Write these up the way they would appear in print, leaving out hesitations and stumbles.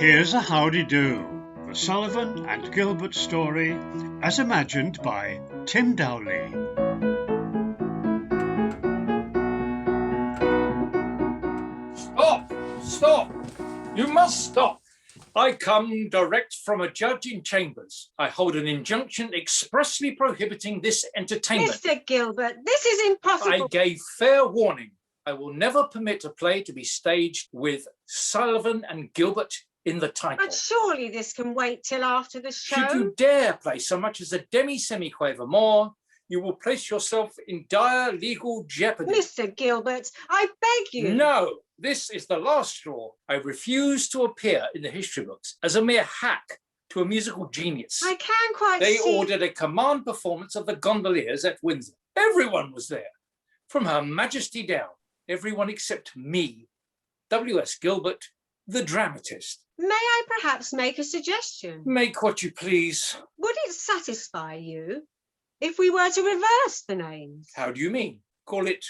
Here's a howdy-do, the Sullivan and Gilbert story, as imagined by Tim Dowley. Stop! You must stop! I come direct from a judge in chambers. I hold an injunction expressly prohibiting this entertainment. Mr. Gilbert, this is impossible. I gave fair warning. I will never permit a play to be staged with Sullivan and Gilbert in the title. But surely this can wait till after the show. Should you dare play so much as a demi-semiquaver more, you will place yourself in dire legal jeopardy. Mr. Gilbert, I beg you. No, this is the last straw. I refuse to appear in the history books as a mere hack to a musical genius. I can quite They see... ordered a command performance of the Gondoliers at Windsor. Everyone was there, from Her Majesty down. Everyone except me, W.S. Gilbert, the dramatist. May I perhaps make a suggestion? Make what you please. Would it satisfy you if we were to reverse the names? How do you mean? Call it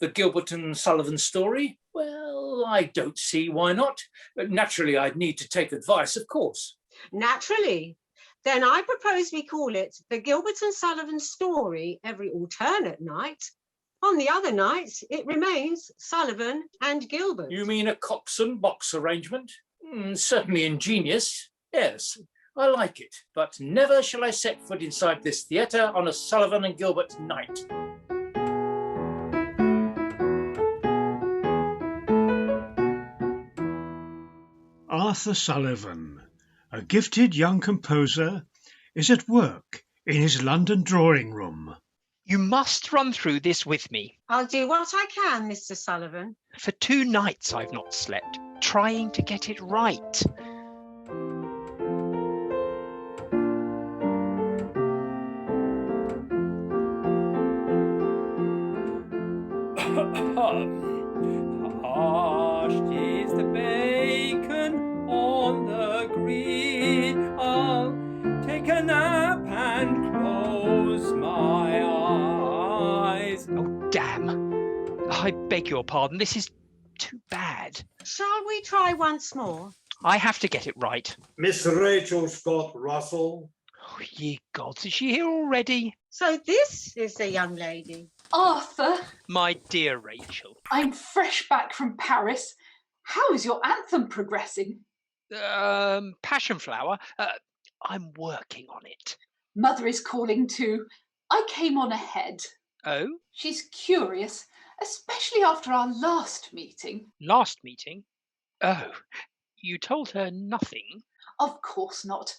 the Gilbert and Sullivan story? Well, I don't see why not. But naturally, I'd need to take advice, of course. Naturally. Then I propose we call it the Gilbert and Sullivan story every alternate night. On the other nights, it remains Sullivan and Gilbert. You mean a Coxon box arrangement? Certainly ingenious. Yes, I like it. But never shall I set foot inside this theatre on a Sullivan and Gilbert night. Arthur Sullivan, a gifted young composer, is at work in his London drawing room. You must run through this with me. I'll do what I can, Mr. Sullivan. For 2 nights I've not slept, trying to get it right. Hushed is the bacon on the green. I'll take a nap and close my eyes. Oh, damn. I beg your pardon, this is too bad. Shall we try once more? I have to get it right. Miss Rachel Scott Russell. Oh, ye gods, is she here already? So this is the young lady. Arthur, My dear Rachel. I'm fresh back from Paris. How is your anthem progressing? Passion flower. I'm working on it. Mother is calling too. I came on ahead. Oh, She's curious, especially after our last meeting. last meeting? Oh, you told her nothing? Of course not.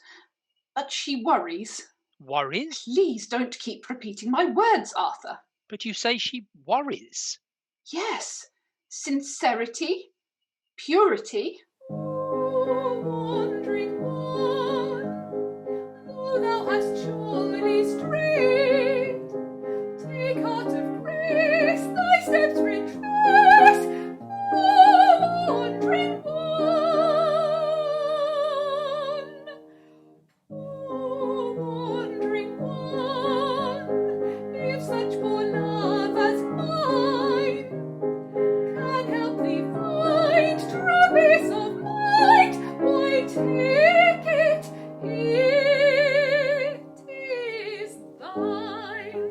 But she worries. Worries? Please don't keep repeating my words, Arthur. But you say she worries. Yes, sincerity, purity. Oh, wandering one, though thou hast surely strayed, take heart of grace, thy steps retrace. Oh, wandering one, oh, wandering one, if such poor love as mine can help thee find true peace of mind, why take it, it is thine.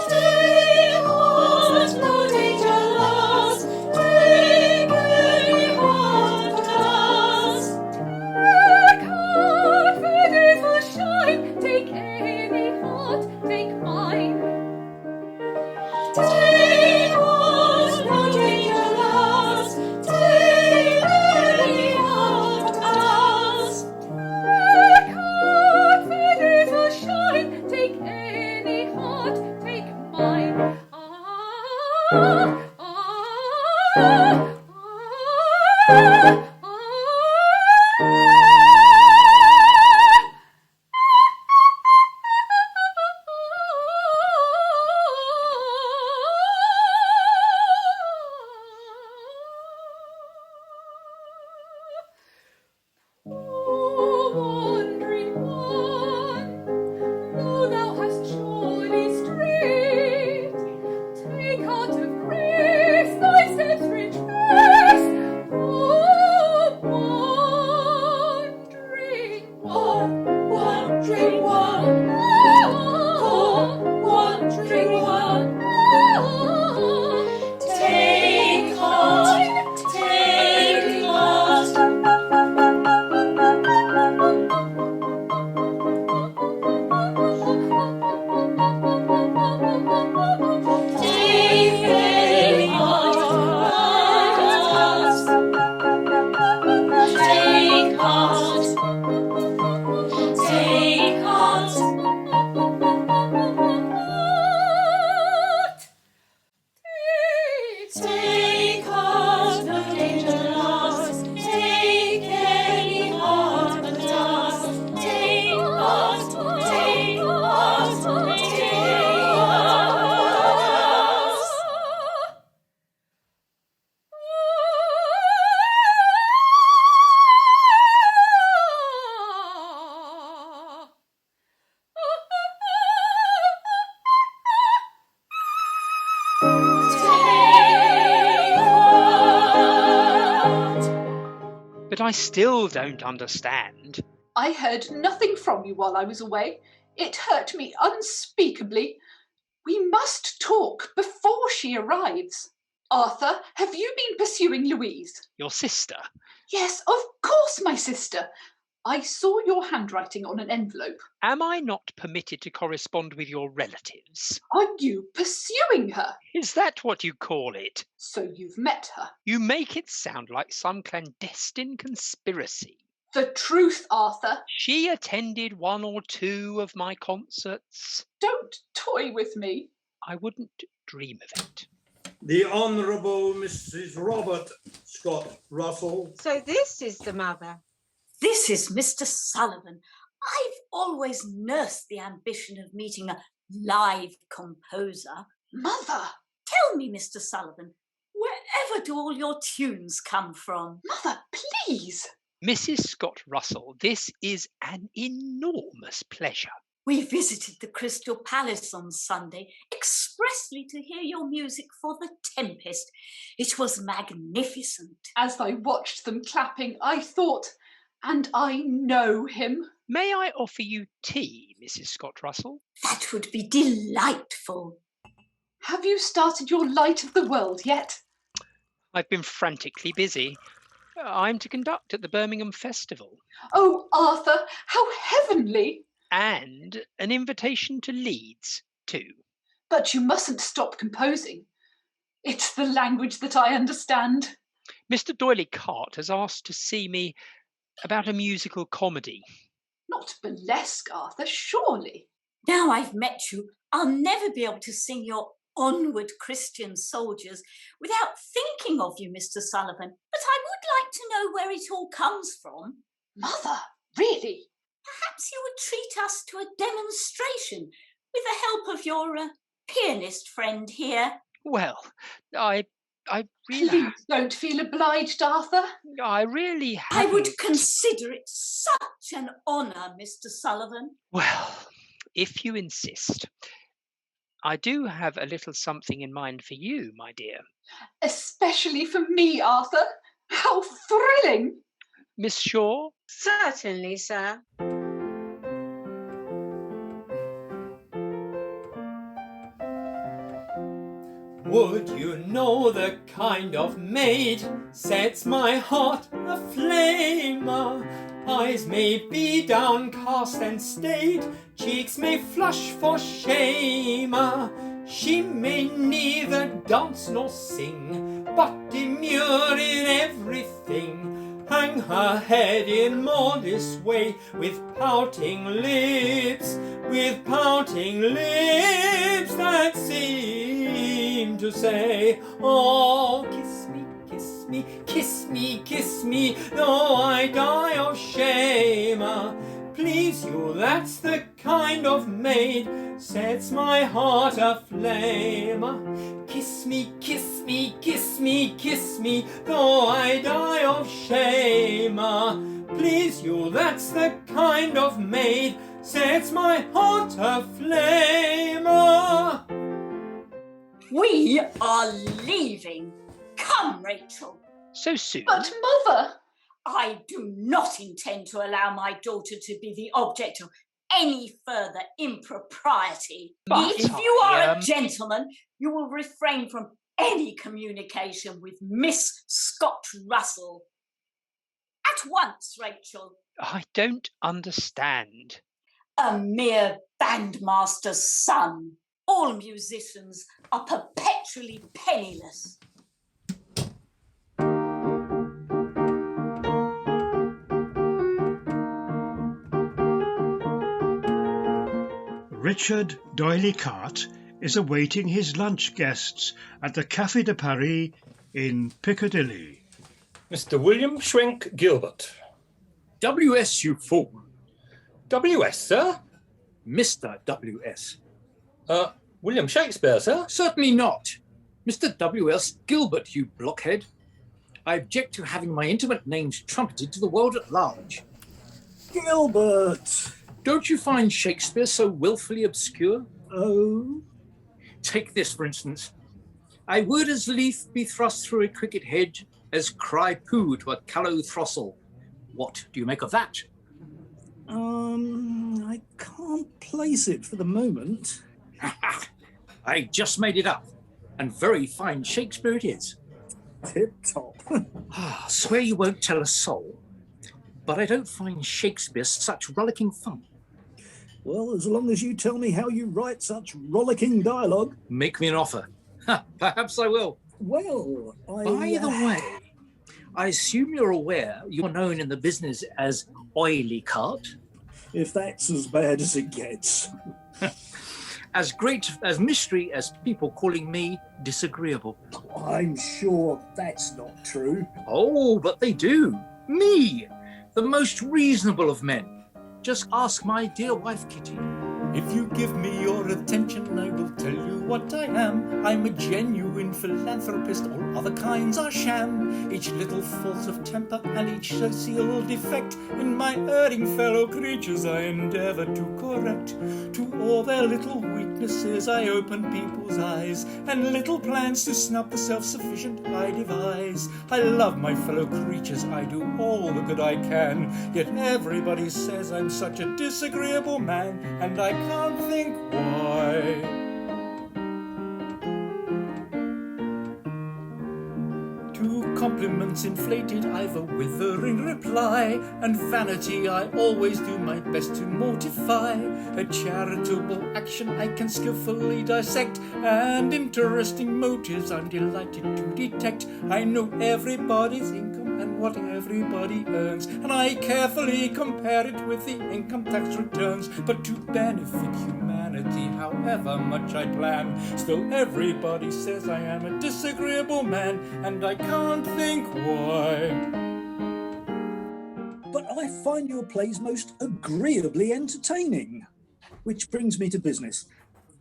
Take heart, no danger lost, take any heart cast. Take heart, fair days will shine, take any heart, take mine. Take heart, no danger lost, take any heart cast. Take heart, fair days will shine, take any heart, take mine. Wandering one, though thou hast surely strayed, take heart of grace, thy steps retrace. Oh, Stay, Carte, no danger lost. Take any heart but dust. Take Carte, take Carte, take Carte. But I still don't understand. I heard nothing from you while I was away. It hurt me unspeakably. We must talk before she arrives. Arthur, have you been pursuing Louise? Your sister? Yes, of course, my sister. I saw your handwriting on an envelope. Am I not permitted to correspond with your relatives? Are you pursuing her? Is that what you call it? So you've met her. You make it sound like some clandestine conspiracy. The truth, Arthur. She attended one or two of my concerts. Don't toy with me. I wouldn't dream of it. The Honourable Mrs. Robert Scott Russell. So this is the mother. This is Mr. Sullivan. I've always nursed the ambition of meeting a live composer. Mother! Tell me, Mr. Sullivan, wherever do all your tunes come from? Mother, please! Mrs. Scott Russell, this is an enormous pleasure. We visited the Crystal Palace on Sunday expressly to hear your music for The Tempest. It was magnificent. As I watched them clapping, I thought, and I know him. May I offer you tea, Mrs. Scott Russell? That would be delightful. Have you started your Light of the World yet? I've been frantically busy. I'm to conduct at the Birmingham Festival. Oh, Arthur, how heavenly! And an invitation to Leeds, too. But you mustn't stop composing. It's the language that I understand. Mr. D'Oyley Carte has asked to see me about a musical comedy. Not burlesque, Arthur, surely. Now I've met you, I'll never be able to sing your Onward Christian Soldiers without thinking of you, Mr. Sullivan. But I would like to know where it all comes from. Mother, really? Perhaps you would treat us to a demonstration with the help of your pianist friend here. Well, I really... Please don't feel obliged, Arthur. I really haven't... I would consider it such an honour, Mr. Sullivan. Well, if you insist. I do have a little something in mind for you, my dear. Especially for me, Arthur. How thrilling! Miss Shaw? Certainly, sir. Would you know the kind of maid sets my heart aflame? Eyes may be downcast and staid, cheeks may flush for shame. She may neither dance nor sing, but demure in everything. Hang her head in modest way, with pouting lips that seem to say, oh, kiss me, kiss me, kiss me, kiss me, though I die of shame. Please you, that's the kind of maid sets my heart aflame. Kiss me, kiss me, kiss me, kiss me, though I die of shame. Please you, that's the kind of maid sets my heart aflame. We are leaving. Come, Rachel. So soon? But, Mother... I do not intend to allow my daughter to be the object of any further impropriety. But if you are a gentleman, you will refrain from any communication with Miss Scott Russell. At once, Rachel. I don't understand. A mere bandmaster's son. All musicians are perpetually penniless. Richard D'Oyley Carte is awaiting his lunch guests at the Café de Paris in Piccadilly. Mr. William Schwenk Gilbert. W.S., you fool. W.S., sir? Mr. W.S. William Shakespeare, sir? Certainly not. Mr. W.S. Gilbert, you blockhead. I object to having my intimate names trumpeted to the world at large. Gilbert! Don't you find Shakespeare so willfully obscure? Oh? Take this, for instance. I would as lief be thrust through a cricket hedge as cry poo to a callow throstle. What do you make of that? I can't place it for the moment. I just made it up, and very fine Shakespeare it is. Tip-top. I swear you won't tell a soul, but I don't find Shakespeare such rollicking fun. Well, as long as you tell me how you write such rollicking dialogue. Make me an offer. Perhaps I will. Well, By the way, I assume you're aware you're known in the business as Oily Carte. If that's as bad as it gets. As great as mystery as people calling me disagreeable. I'm sure that's not true. Oh, but they do. Me, the most reasonable of men. Just ask my dear wife, Kitty. If you give me your attention, I will tell you what I am. I'm a genuine philanthropist, all other kinds are sham. Each little fault of temper and each social defect in my erring fellow creatures I endeavour to correct. To all their little weaknesses I open people's eyes, and little plans to snub the self-sufficient I devise. I love my fellow creatures, I do all the good I can, yet everybody says I'm such a disagreeable man, and I can't think why. To compliments inflated I've a withering reply, and vanity I always do my best to mortify. A charitable action I can skillfully dissect, and interesting motives I'm delighted to detect. I know everybody's income and what everybody earns, and I carefully compare it with the income tax returns. But to benefit humanity, however much I plan, still everybody says I am a disagreeable man, and I can't think why. But I find your plays most agreeably entertaining. Which brings me to business.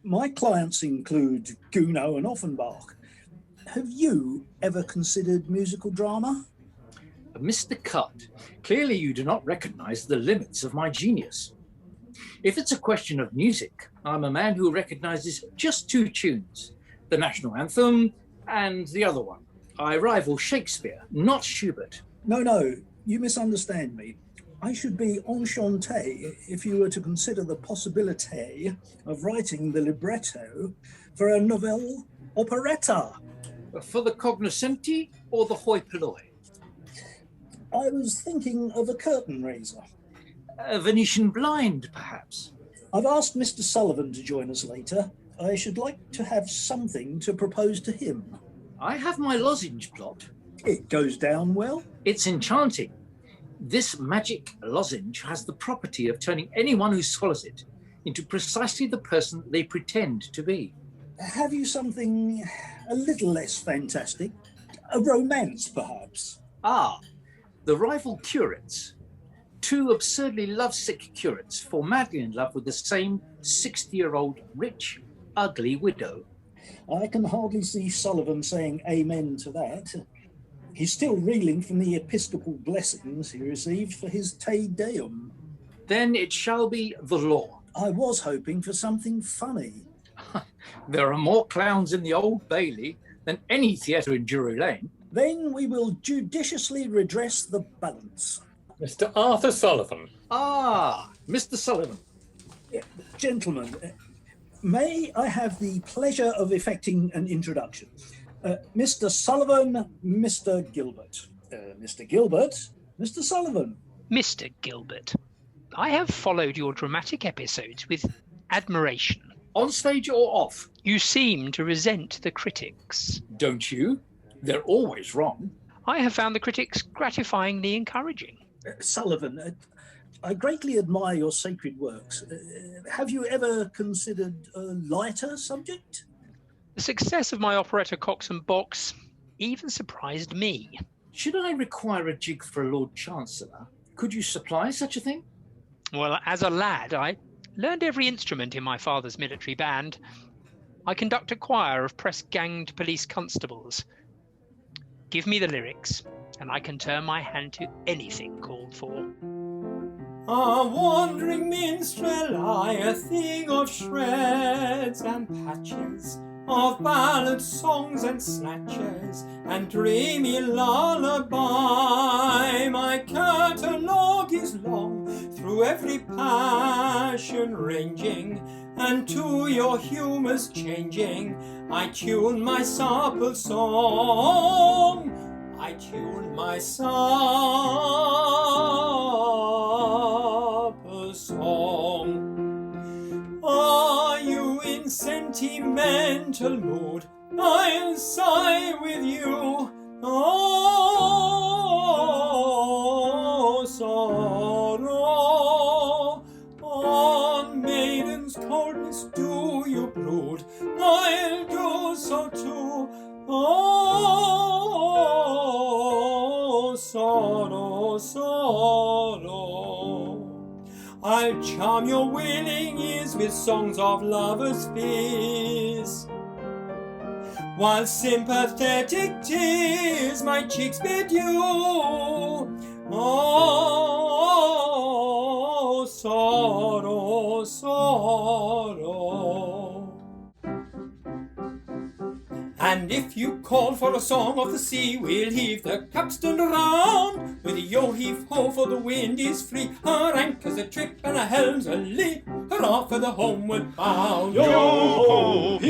My clients include Gounod and Offenbach. Have you ever considered musical drama? Mr. Carte, clearly you do not recognise the limits of my genius. If it's a question of music, I'm a man who recognises just two tunes, the national anthem and the other one. I rival Shakespeare, not Schubert. No, you misunderstand me. I should be enchanté if you were to consider the possibility of writing the libretto for a nouvelle operetta. For the cognoscenti or the hoi polloi? I was thinking of a curtain raiser. A Venetian blind, perhaps? I've asked Mr. Sullivan to join us later. I should like to have something to propose to him. I have my lozenge plot. It goes down well. It's enchanting. This magic lozenge has the property of turning anyone who swallows it into precisely the person they pretend to be. Have you something a little less fantastic? A romance, perhaps? Ah, the rival curates. Two absurdly lovesick curates fall madly in love with the same 60-year-old rich, ugly widow. I can hardly see Sullivan saying amen to that. He's still reeling from the episcopal blessings he received for his Te Deum. Then it shall be the law. I was hoping for something funny. There are more clowns in the Old Bailey than any theatre in Drury Lane. Then we will judiciously redress the balance. Mr. Arthur Sullivan. Ah, Mr. Sullivan. Gentlemen, may I have the pleasure of effecting an introduction? Mr. Sullivan, Mr. Gilbert. Mr. Gilbert, Mr. Sullivan. Mr. Gilbert, I have followed your dramatic episodes with admiration. On stage or off? You seem to resent the critics. Don't you? They're always wrong. I have found the critics gratifyingly encouraging. Sullivan, I greatly admire your sacred works. Have you ever considered a lighter subject? The success of my operetta Cox and Box even surprised me. Should I require a jig for a Lord Chancellor, could you supply such a thing? Well, as a lad, I learned every instrument in my father's military band. I conduct a choir of press-ganged police constables. Give me the lyrics, and I can turn my hand to anything called for. A wandering minstrel, I, a thing of shreds and patches, of ballads, songs and snatches, and dreamy lullaby. My catalogue is long, through every passion ranging, and to your humours changing. I tune my supple song, I tune my supple song. Are you in sentimental mood? I'll sigh with you. Oh, sorrow, on maiden's coldness do you brood? I'll do so too. Oh, sorrow, sorrow. I'll charm your willing ears with songs of lovers' fears, while sympathetic tears my cheeks bid you. Oh, sorrow, sorrow. And if you call for a song of the sea, we'll heave the capstan round, with a yo-heave-ho, for the wind is free. Our anchors a trip and our helms a lee, hurrah for the homeward bound. Yo-ho-heave-ho,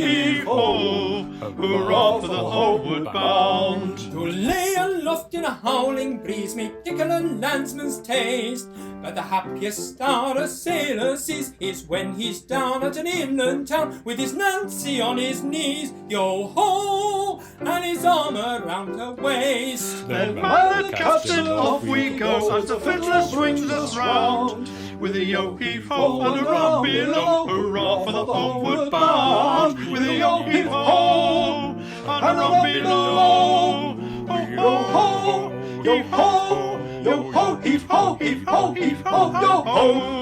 hurrah for the homeward bound. To lay aloft in a howling breeze may tickle a landsman's taste, but the happiest hour a sailor sees is when he's down at an inland town, with his Nancy on his knees, yo-ho, and his arm around her waist. Then man the captain, off we go, as the fiddler swings us round, with a yo-heave-ho and a rum below, hurrah for the homeward bound. With a yo-heave-ho and a rum below, yo-ho, yo-ho, yo-ho, heave-ho, heave-ho, heave-ho, yo-ho.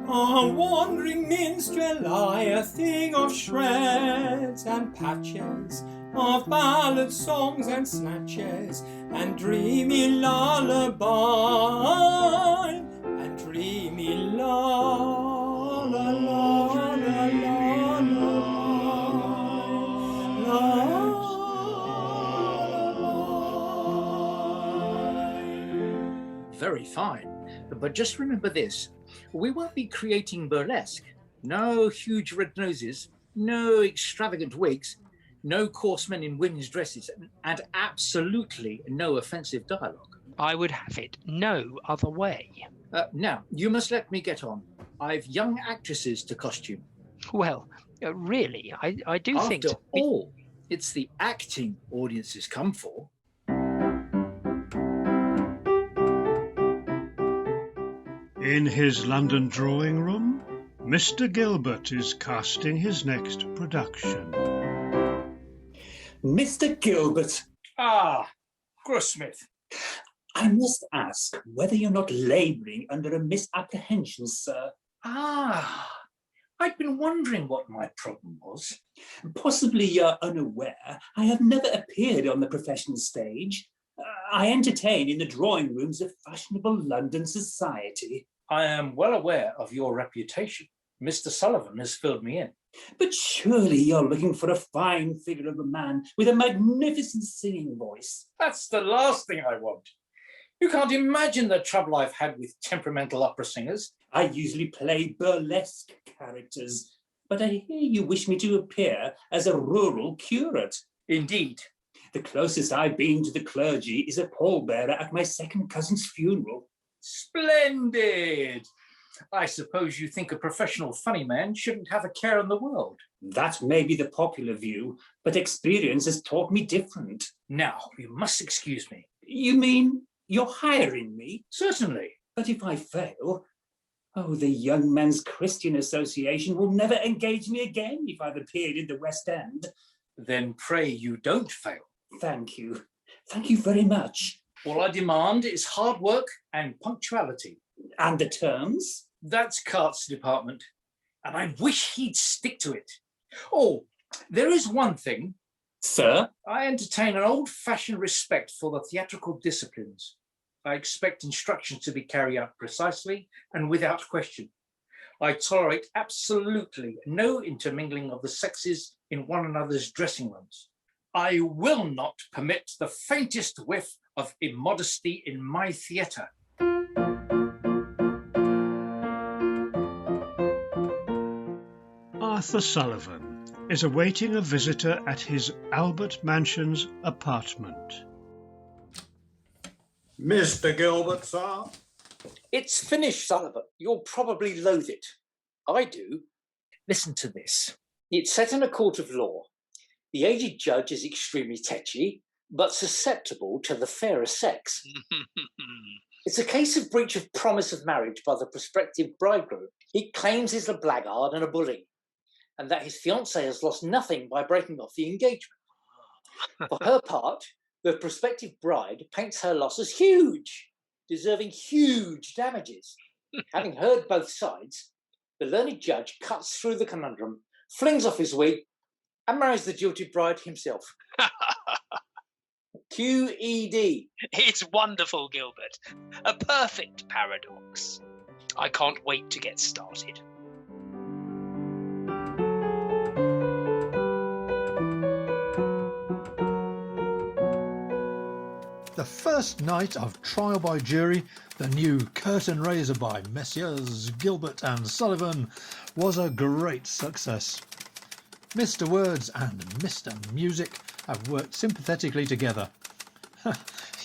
A wandering minstrel, I, a thing of shreds and patches, of ballads, songs and snatches, and dreamy lullaby, and dreamy Very fine, but just remember this. We won't be creating burlesque. No huge red noses, no extravagant wigs, no coarse men in women's dresses, and absolutely no offensive dialogue. I would have it no other way. Now, you must let me get on. I've young actresses to costume. Well, really, I do think... After all, it's the acting audiences come for. In his London drawing room, Mr. Gilbert is casting his next production. Mr. Gilbert. Ah, Grossmith. I must ask whether you're not labouring under a misapprehension, sir. Ah, I'd been wondering what my problem was. Possibly you're unaware I have never appeared on the professional stage. I entertain in the drawing rooms of fashionable London society. I am well aware of your reputation. Mr. Sullivan has filled me in. But surely you're looking for a fine figure of a man with a magnificent singing voice. That's the last thing I want. You can't imagine the trouble I've had with temperamental opera singers. I usually play burlesque characters, but I hear you wish me to appear as a rural curate. Indeed. The closest I've been to the clergy is a pallbearer at my second cousin's funeral. Splendid! I suppose you think a professional funny man shouldn't have a care in the world. That may be the popular view, but experience has taught me different. Now, you must excuse me. You mean you're hiring me? Certainly. But if I fail, the Young Men's Christian Association will never engage me again if I've appeared in the West End. Then pray you don't fail. Thank you. Thank you very much. All I demand is hard work and punctuality. And the terms? That's Carte's department, and I wish he'd stick to it. Oh, there is one thing. Sir? I entertain an old-fashioned respect for the theatrical disciplines. I expect instructions to be carried out precisely and without question. I tolerate absolutely no intermingling of the sexes in one another's dressing rooms. I will not permit the faintest whiff of immodesty in my theatre. Arthur Sullivan is awaiting a visitor at his Albert Mansion's apartment. Mr. Gilbert, sir. It's finished, Sullivan. You'll probably loathe it. I do. Listen to this. It's set in a court of law. The aged judge is extremely tetchy, but susceptible to the fairer sex. It's a case of breach of promise of marriage by the prospective bridegroom. He claims he's a blackguard and a bully, and that his fiancée has lost nothing by breaking off the engagement. For her part, the prospective bride paints her loss as huge, deserving huge damages. Having heard both sides, the learned judge cuts through the conundrum, flings off his wig, and marries the jilted bride himself. QED. It's wonderful, Gilbert. A perfect paradox. I can't wait to get started. The first night of Trial by Jury, the new curtain raiser by Messrs. Gilbert and Sullivan, was a great success. Mr. Words and Mr. Music have worked sympathetically together.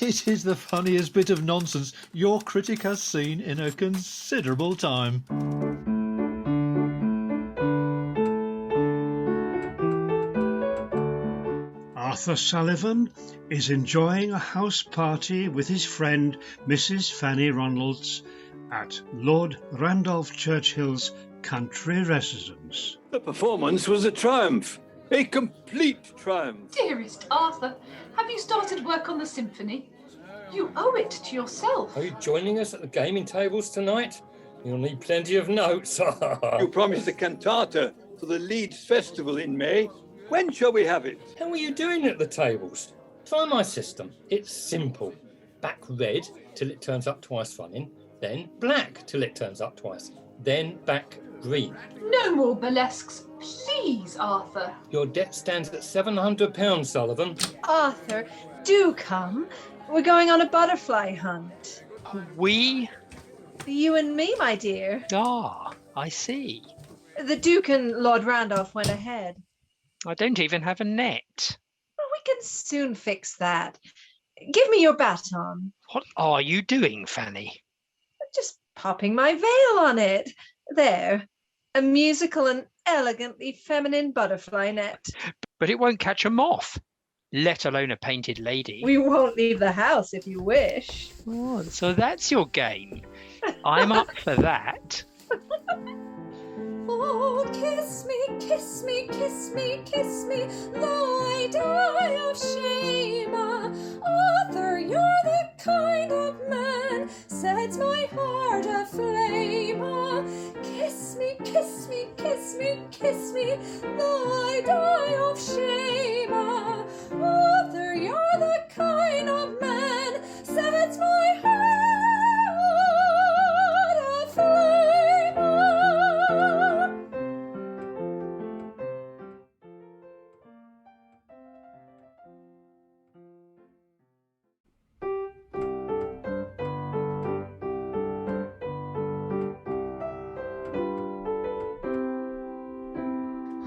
It is the funniest bit of nonsense your critic has seen in a considerable time. Arthur Sullivan is enjoying a house party with his friend Mrs. Fanny Ronalds at Lord Randolph Churchill's country residence. The performance was a triumph, a complete triumph. Dearest Arthur, have you started work on the symphony? You owe it to yourself. Are you joining us at the gaming tables tonight? You'll need plenty of notes. You promised a cantata for the Leeds Festival in May. When shall we have it? How are you doing at the tables? Try my system. It's simple. Back red till it turns up twice running, then black till it turns up twice, then back green. No more burlesques, please, Arthur. Your debt stands at £700, Sullivan. Arthur, do come. We're going on a butterfly hunt. We? You and me, my dear. Ah, I see. The Duke and Lord Randolph went ahead. I don't even have a net. Well, we can soon fix that. Give me your baton. What are you doing, Fanny? Just popping my veil on it. There. A musical and elegantly feminine butterfly net. But it won't catch a moth, let alone a painted lady. We won't leave the house if you wish. Oh, so that's your game. I'm up for that. Oh, kiss me, kiss me, kiss me, kiss me, though I die of shame. Arthur, you're the kind of man sets my heart aflame. Kiss me, kiss me, kiss me, kiss me, though I die of shame. Arthur, you're the kind of man sets my heart aflame.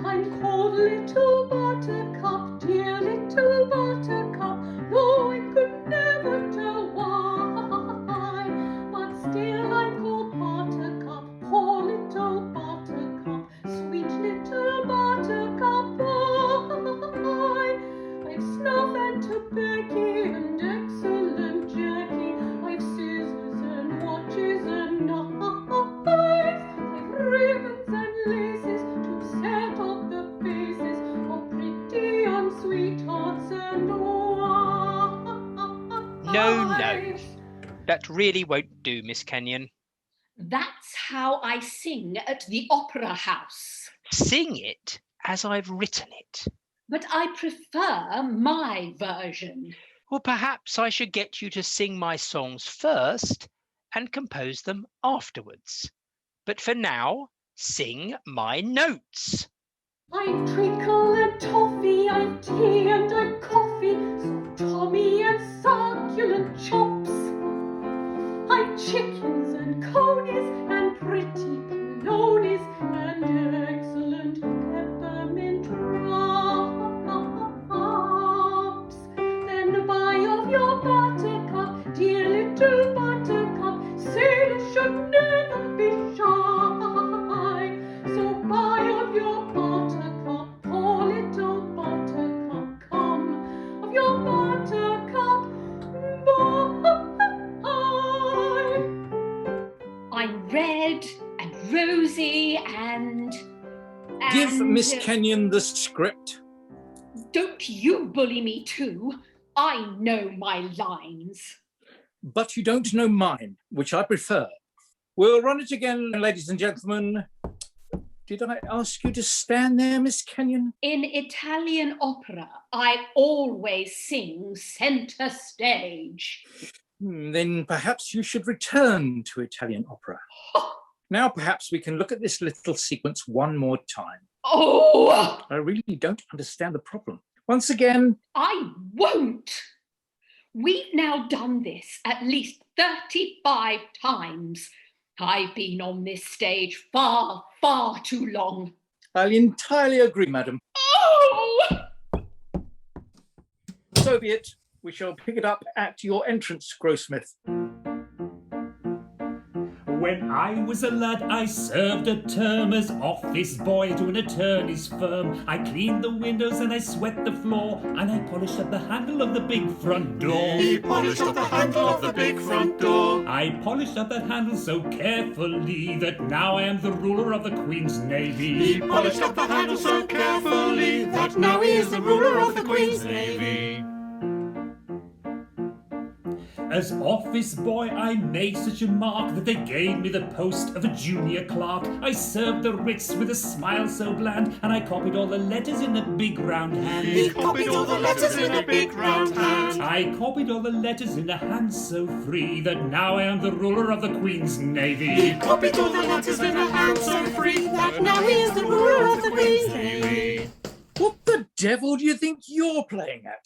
I'm called Little Buttercup, dear Little Buttercup. No, I could never tell why, but still I'm called Buttercup That really won't do, Miss Kenyon. That's how I sing at the Opera House. Sing it as I've written it. But I prefer my version. Well, perhaps I should get you to sing my songs first and compose them afterwards. But for now, sing my notes. I've treacle and toffee, I've tea and I've coffee, soft Tommy and succulent chops. I've chickens and conies and pretty polonies and excellent peppermint drops. Then buy of your buttercup, dear little buttercup, sailors should never be shy. So buy of your buttercup, poor little buttercup, come of your buttercup, I'm red and rosy and Give Miss Kenyon the script. Don't you bully me too. I know my lines. But you don't know mine, which I prefer. We'll run it again, ladies and gentlemen. Did I ask you to stand there, Miss Kenyon? In Italian opera, I always sing centre stage. Then perhaps you should return to Italian opera. Now perhaps we can look at this little sequence one more time. Oh! I really don't understand the problem. Once again. I won't. We've now done this at least 35 times. I've been on this stage far, far too long. I'll entirely agree, madam. Oh! So be it. We shall pick it up at your entrance, Grossmith. When I was a lad, I served a term as office boy to an attorney's firm. I cleaned the windows and I swept the floor, and I polished up the handle of the big front door. He polished up the handle of the big front door. I polished up that handle so carefully that now I am the ruler of the Queen's Navy. He polished up the handle so carefully that now he is the ruler of the Queen's Navy. As office boy, I made such a mark that they gave me the post of a junior clerk. I served the writs with a smile so bland, and I copied all the letters in a big round hand. He copied all the letters in a big round hand. I copied all the letters in a hand so free that now I am the ruler of the Queen's Navy. He copied all the letters in a hand so free that now he is the ruler of the Queen's Navy. What the devil do you think you're playing at?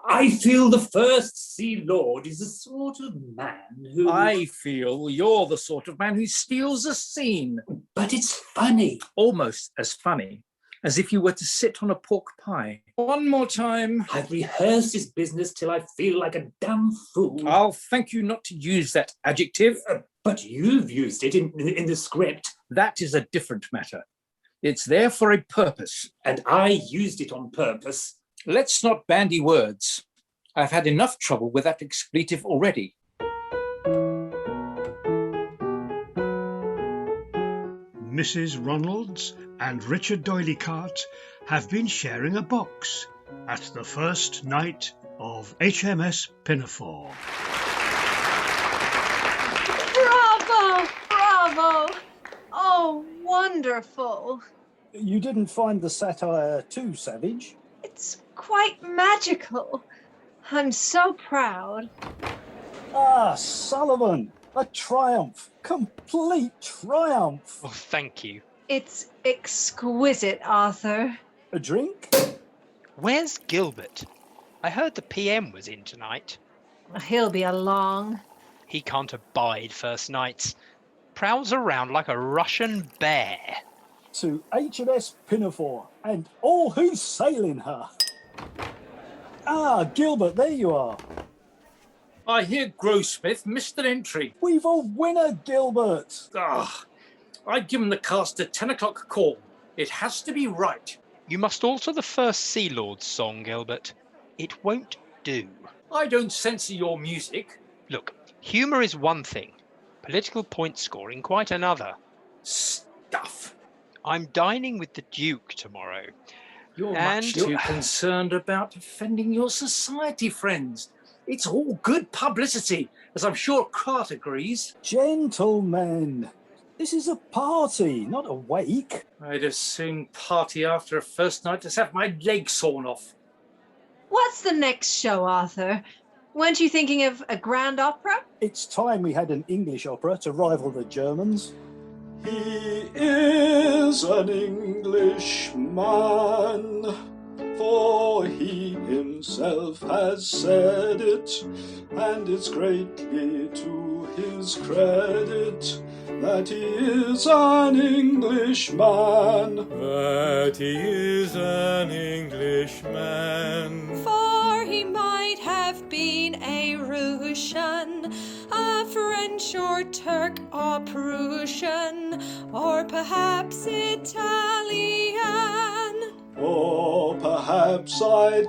I feel the First Sea Lord is the sort of man who... I feel you're the sort of man who steals a scene. But it's funny. Almost as funny as if you were to sit on a pork pie. One more time. I've rehearsed this business till I feel like a damn fool. I'll thank you not to use that adjective. But you've used it in the script. That is a different matter. It's there for a purpose. And I used it on purpose. Let's not bandy words. I've had enough trouble with that expletive already. Mrs. Ronalds and Richard Doyley Carte have been sharing a box at the first night of HMS Pinafore. Bravo! Bravo! Oh, wonderful. You didn't find the satire too savage? It's quite magical. I'm so proud. Ah, Sullivan, a triumph, complete triumph. Oh, thank you. It's exquisite, Arthur. A drink? Where's Gilbert? I heard the PM was in tonight. He'll be along. He can't abide first nights. Prowls around like a Russian bear. To HMS Pinafore and all who sail in her. Ah, Gilbert, there you are. I hear Grossmith missed an entry. We've a winner, Gilbert. I'd given the cast a 10 o'clock call. It has to be right. You must alter the First Sea Lord's song, Gilbert. It won't do. I don't censor your music. Look, humour is one thing. Political point scoring quite another. Stuff. I'm dining with the Duke tomorrow. You're much too concerned about offending your society friends. It's all good publicity, as I'm sure Carte agrees. Gentlemen, this is a party, not a wake. I'd as soon party after a first night as have my leg sawn off. What's the next show, Arthur? Weren't you thinking of a grand opera? It's time we had an English opera to rival the Germans. He is an Englishman, for he himself has said it, and it's greatly to his credit that he is an Englishman. That he is an Englishman. For he might have been a Russian, a French or Turk or Prussian, or perhaps Italian. Or perhaps Italian.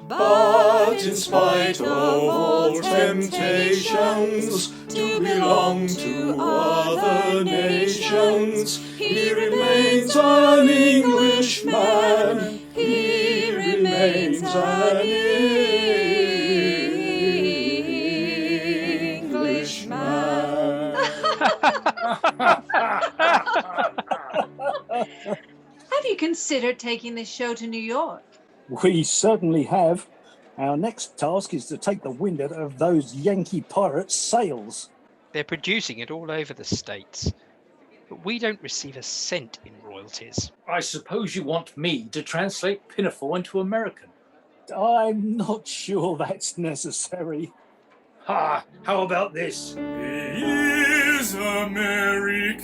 But in spite of all temptations to belong to other nations, he remains an Englishman. He remains an Englishman. Have you considered taking this show to New York? We certainly have. Our next task is to take the wind out of those Yankee pirates' sails. They're producing it all over the States, but we don't receive a cent in royalties. I suppose you want me to translate Pinafore into American. I'm not sure that's necessary. Ha! How about this? He is American,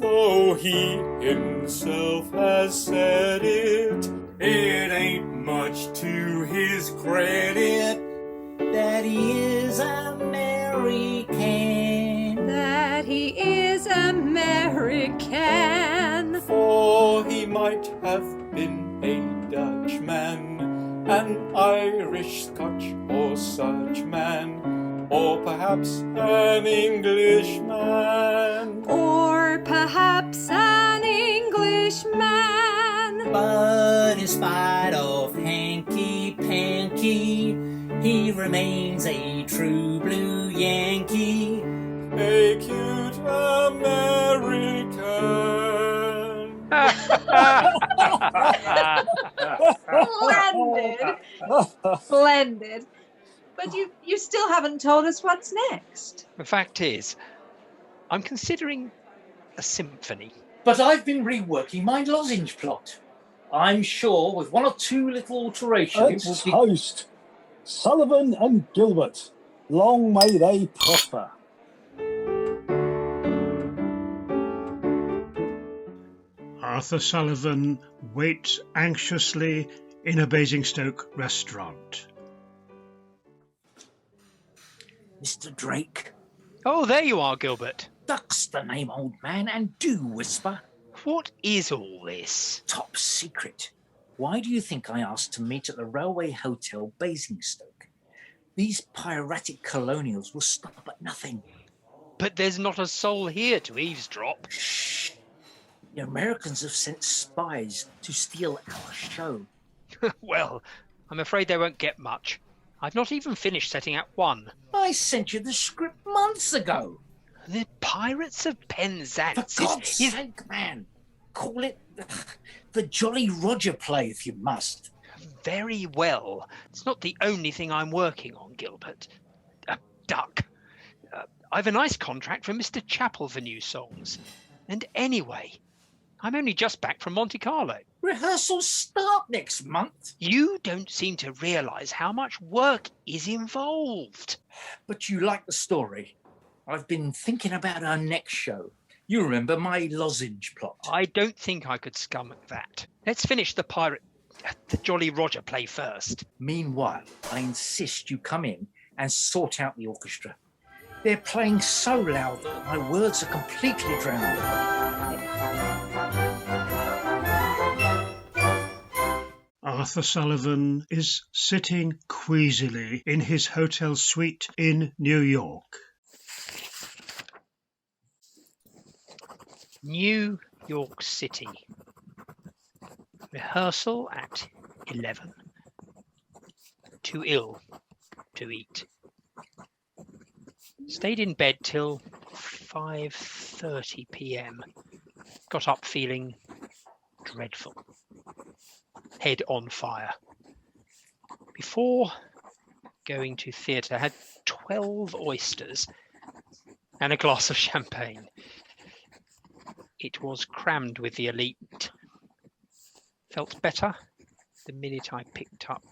though he himself has said it. It ain't much to his credit that he is American. That he is American. For he might have been a Dutchman, an Irish, Scotch, or such man, or perhaps an Englishman. Or perhaps an Englishman. But in spite of hanky-panky, he remains a true blue Yankee. A cute American. Splendid. Splendid. But you still haven't told us what's next. The fact is, I'm considering a symphony. But I've been reworking my lozenge plot. I'm sure with one or two little alterations It's host, Sullivan and Gilbert. Long may they prosper. Arthur Sullivan waits anxiously in a Basingstoke restaurant. Mr. Drake. Oh, there you are, Gilbert. Duck's the name, old man, and do whisper. What is all this? Top secret. Why do you think I asked to meet at the Railway Hotel, Basingstoke? These piratic colonials will stop at nothing. But there's not a soul here to eavesdrop. Shh. The Americans have sent spies to steal our show. Well, I'm afraid they won't get much. I've not even finished setting Act 1. I sent you the script months ago. The Pirates of Penzance. For God's sake, man. Call it the Jolly Roger play if you must. Very well. It's not the only thing I'm working on, Gilbert. Duck. I've a nice contract from Mr. Chappell for new songs. And anyway, I'm only just back from Monte Carlo. Rehearsals start next month. You don't seem to realise how much work is involved. But you like the story. I've been thinking about our next show. You remember my lozenge plot. I don't think I could stomach that. Let's finish the Jolly Roger play first. Meanwhile, I insist you come in and sort out the orchestra. They're playing so loud that my words are completely drowned. Arthur Sullivan is sitting queasily in his hotel suite in New York. New York City. Rehearsal at 11. too ill to eat. Stayed in bed till 5:30 p.m. Got up feeling dreadful. Head on fire. Before going to theatre, had 12 oysters and a glass of champagne. It was crammed with the elite. Felt better the minute I picked up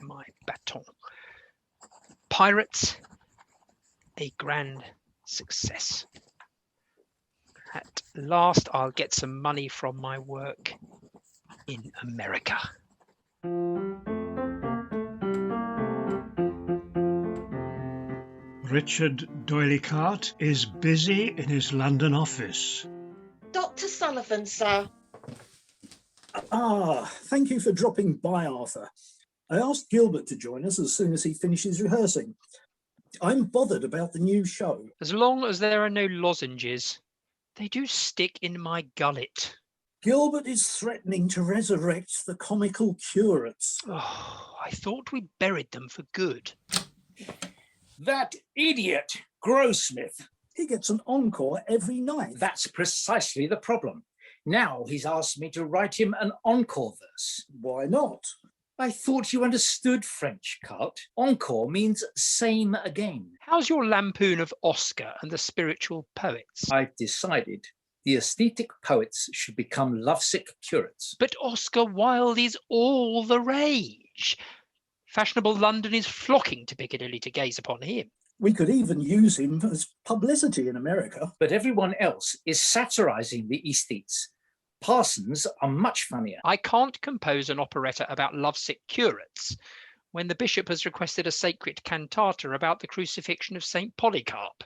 my baton. Pirates, a grand success. At last, I'll get some money from my work in America. Richard Doyley Carte is busy in his London office. Dr. Sullivan, sir. Ah, thank you for dropping by, Arthur. I asked Gilbert to join us as soon as he finishes rehearsing. I'm bothered about the new show. As long as there are no lozenges, they do stick in my gullet. Gilbert is threatening to resurrect the comical curates. Oh, I thought we buried them for good. That idiot, Grossmith. He gets an encore every night. That's precisely the problem. Now he's asked me to write him an encore verse. Why not? I thought you understood French, Carte. Encore means same again. How's your lampoon of Oscar and the spiritual poets? I've decided the aesthetic poets should become lovesick curates. But Oscar Wilde is all the rage. Fashionable London is flocking to Piccadilly to gaze upon him. We could even use him as publicity in America. But everyone else is satirising the aesthetes. Parsons are much funnier. I can't compose an operetta about lovesick curates when the bishop has requested a sacred cantata about the crucifixion of St. Polycarp.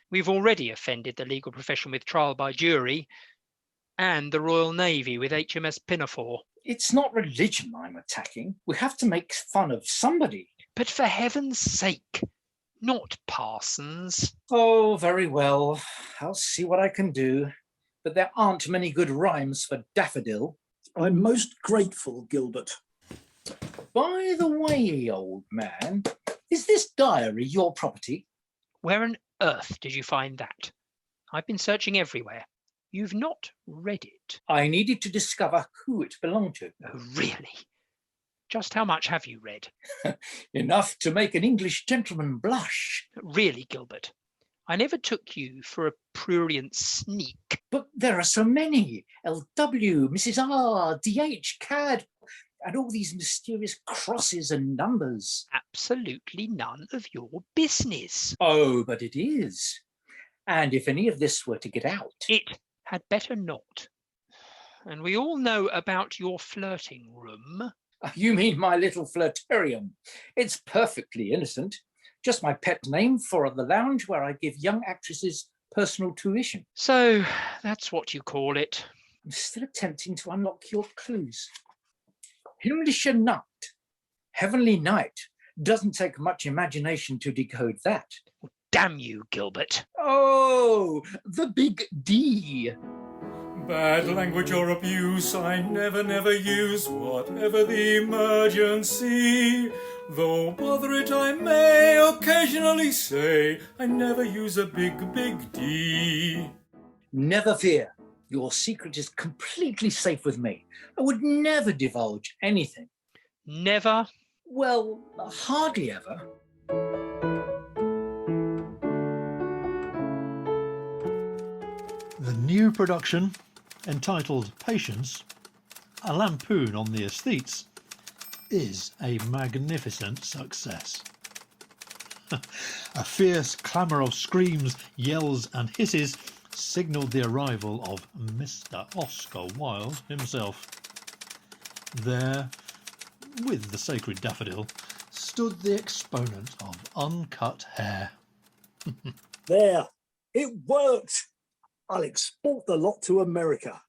We've already offended the legal profession with trial by jury and the Royal Navy with HMS Pinafore. It's not religion I'm attacking. We have to make fun of somebody. But for heaven's sake, not Parsons. Oh, very well. I'll see what I can do. But there aren't many good rhymes for daffodil. I'm most grateful, Gilbert. By the way, old man, is this diary your property? Where on earth did you find that? I've been searching everywhere. You've not read it. I needed to discover who it belonged to. Oh, really? Just how much have you read? Enough to make an English gentleman blush. Really, Gilbert? I never took you for a prurient sneak. But there are so many. L.W., Mrs. R, D.H., Cad, and all these mysterious crosses and numbers. Absolutely none of your business. Oh, but it is. And if any of this were to get out... It had better not. And we all know about your flirting room. You mean my little flirtarium. It's perfectly innocent. Just my pet name for the lounge where I give young actresses personal tuition. So that's what you call it. I'm still attempting to unlock your clues. Himmlische Nacht, Heavenly Night. Doesn't take much imagination to decode that. Damn you, Gilbert. Oh, the big D. Bad language or abuse I never use, whatever the emergency. Though bother it I may occasionally say, I never use a big D. Never fear. Your secret is completely safe with me. I would never divulge anything. Never? Well, hardly ever. The new production, entitled Patience, a lampoon on the aesthetes, is a magnificent success. A fierce clamour of screams, yells and hisses signalled the arrival of Mr. Oscar Wilde himself. There, with the sacred daffodil, stood the exponent of uncut hair. There, it worked! I'll export the lot to America.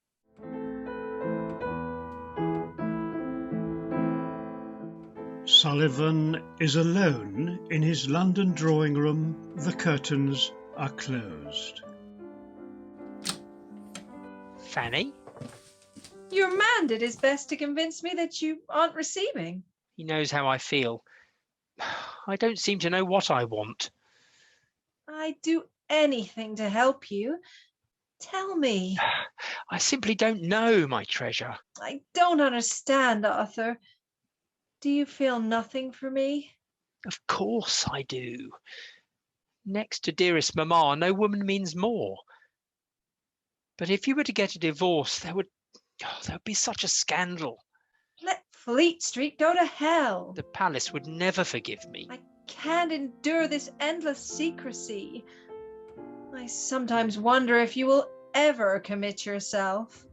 Sullivan is alone in his London drawing room. The curtains are closed. Fanny? Your man did his best to convince me that you aren't receiving. He knows how I feel. I don't seem to know what I want. I'd do anything to help you. Tell me. I simply don't know, my treasure. I don't understand, Arthur. Do you feel nothing for me? Of course I do. Next to dearest mamma, no woman means more. But if you were to get a divorce, there would be such a scandal. Let Fleet Street go to hell. The palace would never forgive me. I can't endure this endless secrecy. I sometimes wonder if you will ever commit yourself.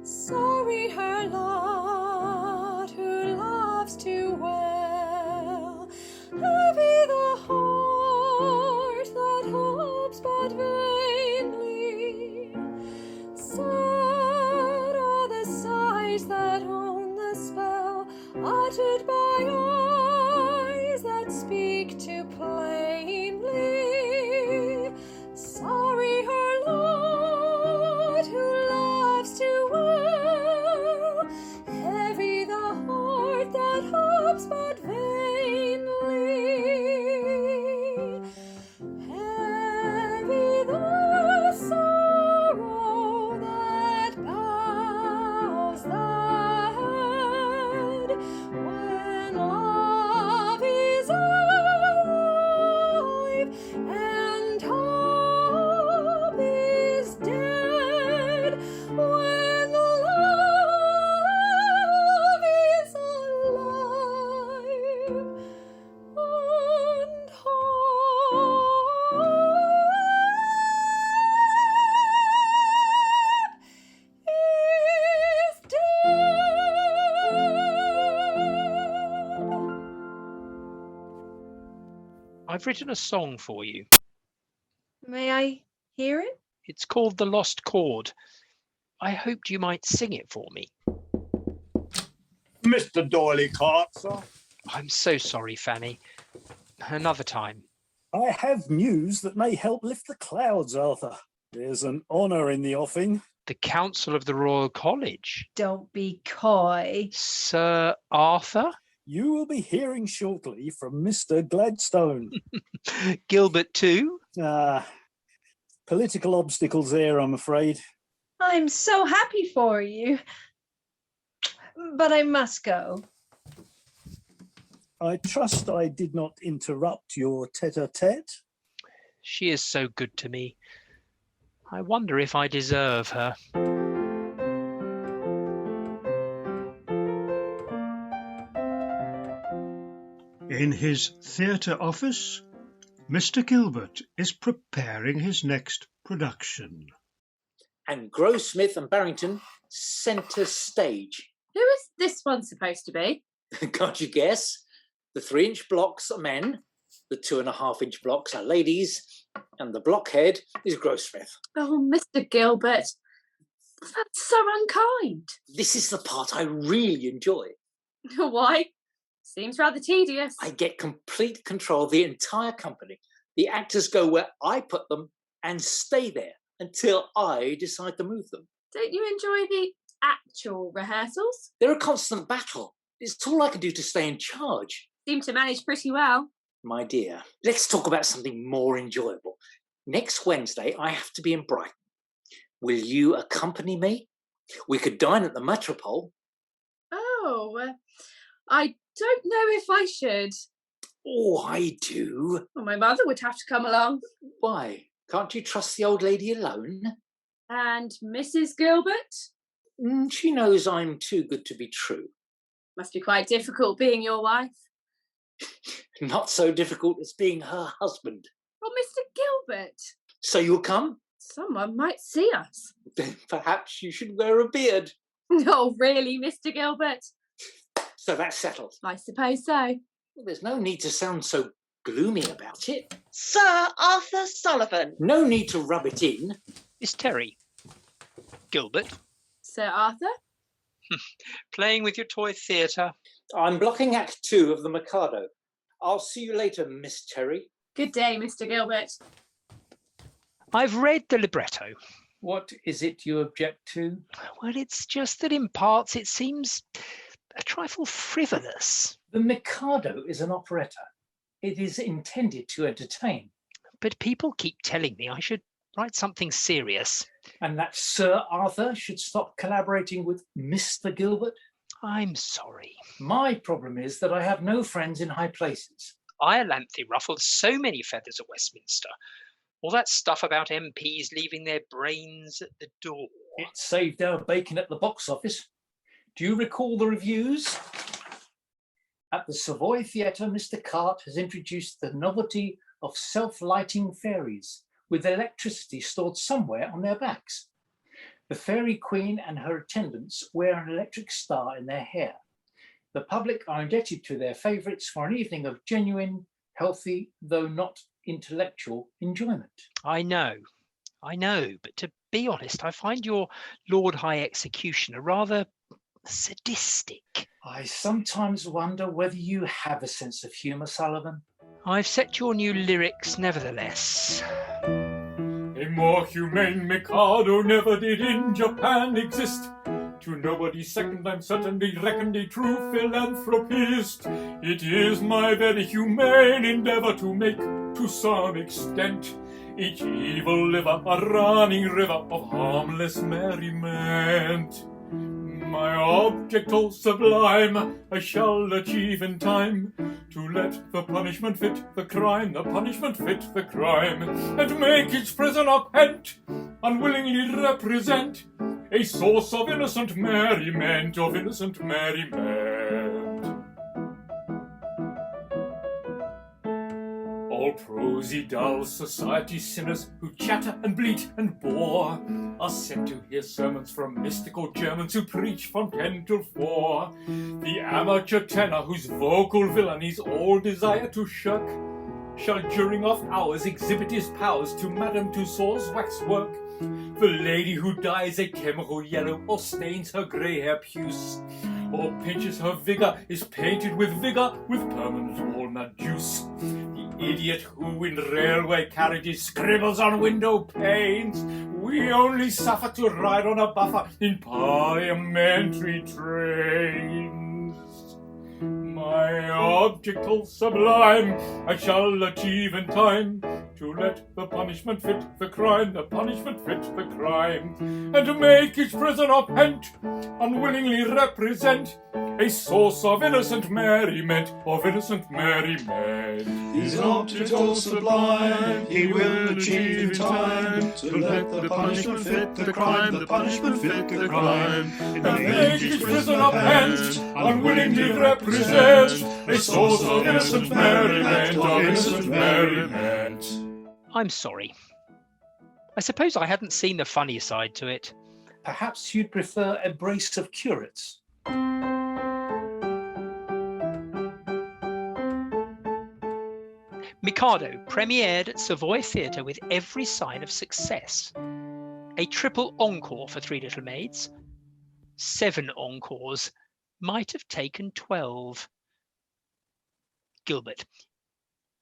Sorry her lot, who loves too well, heavy the heart that hopes but vainly, sad are the sighs that own the spell, uttered by eyes that speak too plainly. Sorry her lot, who loves too well, heavy the heart that hopes but vainly, heavy the sorrow that bows the head when love is alive and hope is dead, when love is alive and I've written a song for you. May I hear it? It's called The Lost Chord. I hoped you might sing it for me. Mr. Doyley Carte, sir. I'm so sorry, Fanny. Another time. I have news that may help lift the clouds, Arthur. There's an honour in the offing. The Council of the Royal College. Don't be coy. Sir Arthur? You will be hearing shortly from Mr. Gladstone. Gilbert too? Political obstacles there, I'm afraid. I'm so happy for you. But I must go. I trust I did not interrupt your tete-a-tete. She is so good to me. I wonder if I deserve her. In his theatre office, Mr. Gilbert is preparing his next production. And Grossmith and Barrington centre stage. Who is this one supposed to be? Can't you guess? The 3-inch blocks are men, the 2.5-inch blocks are ladies, and the blockhead is Grossmith. Oh, Mr. Gilbert, that's so unkind. This is the part I really enjoy. Why? Seems rather tedious. I get complete control of the entire company. The actors go where I put them and stay there until I decide to move them. Don't you enjoy the actual rehearsals? They're a constant battle. It's all I can do to stay in charge. Seem to manage pretty well. My dear, let's talk about something more enjoyable. Next Wednesday, I have to be in Brighton. Will you accompany me? We could dine at the Metropole. Oh, I don't know if I should. Oh, I do. Well, my mother would have to come along. Why? Can't you trust the old lady alone? And Mrs. Gilbert? She knows I'm too good to be true. Must be quite difficult being your wife. Not so difficult as being her husband. Well, Mr. Gilbert. So you'll come? Someone might see us. Then perhaps you should wear a beard. Oh, really, Mr. Gilbert? So that's settled. I suppose so. Well, there's no need to sound so gloomy about it. Sir Arthur Sullivan. No need to rub it in. Miss Terry. Gilbert. Sir Arthur? Playing with your toy theatre. I'm blocking Act 2 of the Mikado. I'll see you later, Miss Terry. Good day, Mr. Gilbert. I've read the libretto. What is it you object to? Well, it's just that in parts it seems a trifle frivolous. The Mikado is an operetta. It is intended to entertain. But people keep telling me I should write something serious. And that Sir Arthur should stop collaborating with Mr. Gilbert? I'm sorry. My problem is that I have no friends in high places. Iolanthe ruffled so many feathers at Westminster. All that stuff about MPs leaving their brains at the door. It saved our bacon at the box office. Do you recall the reviews? At the Savoy Theatre, Mr. Carte has introduced the novelty of self-lighting fairies, with electricity stored somewhere on their backs. The Fairy Queen and her attendants wear an electric star in their hair. The public are indebted to their favourites for an evening of genuine, healthy, though not intellectual enjoyment. I know, but to be honest, I find your Lord High Executioner rather sadistic. I sometimes wonder whether you have a sense of humour, Sullivan. I've set your new lyrics nevertheless. A more humane Mikado never did in Japan exist. To nobody's second I'm certainly reckoned a true philanthropist. It is my very humane endeavour to make, to some extent, each evil liver a running river of harmless merriment. My object all sublime I shall achieve in time, to let the punishment fit the crime, the punishment fit the crime, and make each prisoner pent, unwillingly represent a source of innocent merriment, of innocent merriment. All prosy, dull society sinners who chatter and bleat and bore are sent to hear sermons from mystical Germans who preach from 10 till 4. The amateur tenor whose vocal villainies all desire to shirk shall during off hours exhibit his powers to Madame Tussauds waxwork. The lady who dyes a chemical yellow or stains her grey hair puce or pinches her vigour is painted with vigour with permanent walnut juice. The idiot who in railway carriages scribbles on window panes, we only suffer to ride on a buffer in parliamentary trains. My object all sublime I shall achieve in time, to let the punishment fit the crime, the punishment fit the crime, and to make each prisoner pent, unwillingly represent a source of innocent merriment, of innocent merriment. His object all sublime he will achieve in time, to let the punishment fit the crime, the punishment fit the crime, and make each prisoner pent, unwillingly represent a source of innocent merriment, of innocent merriment. I'm sorry. I suppose I hadn't seen the funny side to it. Perhaps you'd prefer a brace of curates. Mikado premiered at Savoy Theatre with every sign of success. A triple encore for Three Little Maids. 7 encores might have taken 12. Gilbert,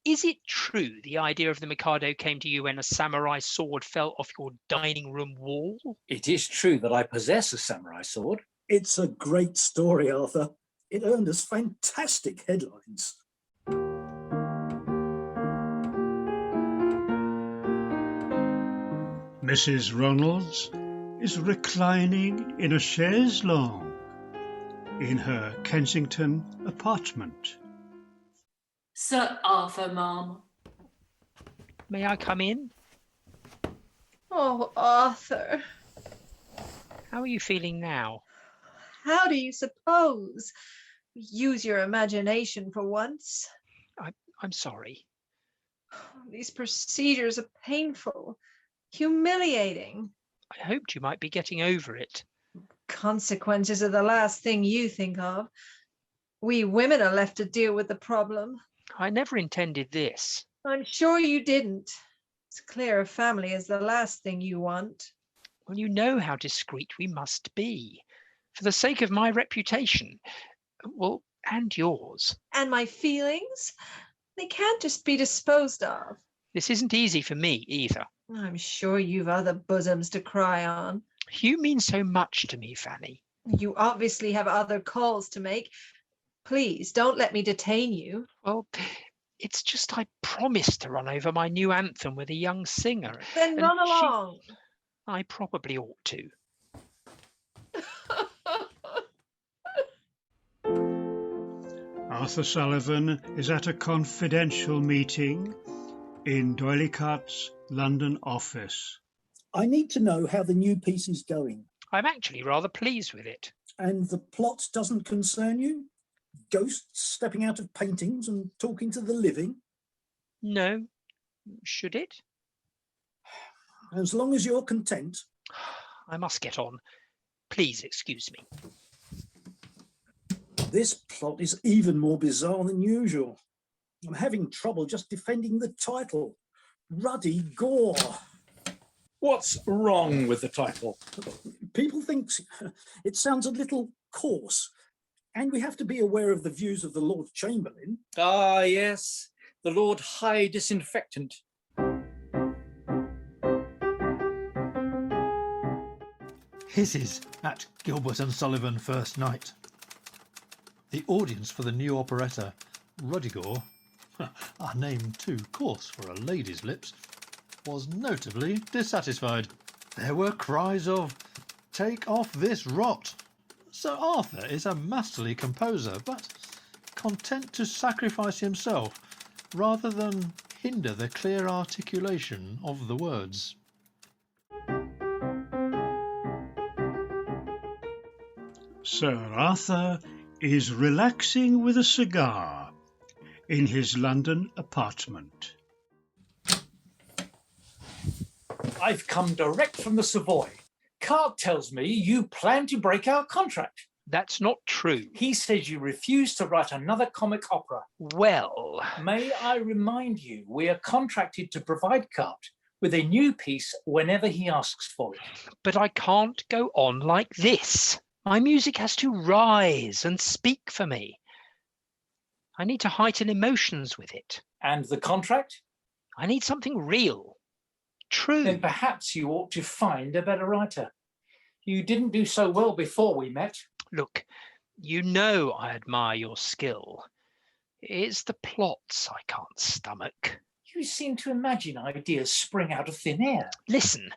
is it true the idea of the Mikado came to you when a samurai sword fell off your dining room wall? It is true that I possess a samurai sword. It's a great story, Arthur. It earned us fantastic headlines. Mrs. Ronalds is reclining in a chaise longue in her Kensington apartment. Sir Arthur, ma'am. May I come in? Oh, Arthur. How are you feeling now? How do you suppose? Use your imagination for once. I'm sorry. These procedures are painful, humiliating. I hoped you might be getting over it. Consequences are the last thing you think of. We women are left to deal with the problem. I never intended this. I'm sure you didn't. It's clear a family is the last thing you want. Well, you know how discreet we must be. For the sake of my reputation. Well, and yours. And my feelings? They can't just be disposed of. This isn't easy for me either. I'm sure you've other bosoms to cry on. You mean so much to me, Fanny. You obviously have other calls to make. Please, don't let me detain you. Well, it's just I promised to run over my new anthem with a young singer. Then and run along. I probably ought to. Arthur Sullivan is at a confidential meeting in D'Oyly Carte's London office. I need to know how the new piece is going. I'm actually rather pleased with it. And the plot doesn't concern you? Ghosts stepping out of paintings and talking to the living? No. Should it? As long as you're content. I must get on. Please excuse me. This plot is even more bizarre than usual. I'm having trouble just defending the title. Ruddy Gore. What's wrong with the title? People think it sounds a little coarse, and we have to be aware of the views of the Lord Chamberlain. Ah, yes, the Lord High Disinfectant. Hisses at Gilbert and Sullivan first night. The audience for the new operetta, Ruddigore, a name too coarse for a lady's lips, was notably dissatisfied. There were cries of, "Take off this rot!" Sir Arthur is a masterly composer, but content to sacrifice himself rather than hinder the clear articulation of the words. Sir Arthur is relaxing with a cigar in his London apartment. I've come direct from the Savoy. Carte tells me you plan to break our contract. That's not true. He says you refuse to write another comic opera. Well... May I remind you, we are contracted to provide Carte with a new piece whenever he asks for it. But I can't go on like this. My music has to rise and speak for me. I need to heighten emotions with it. And the contract? I need something real. True. Then perhaps you ought to find a better writer. You didn't do so well before we met. Look, you know I admire your skill. It's the plots I can't stomach. You seem to imagine ideas spring out of thin air. Listen,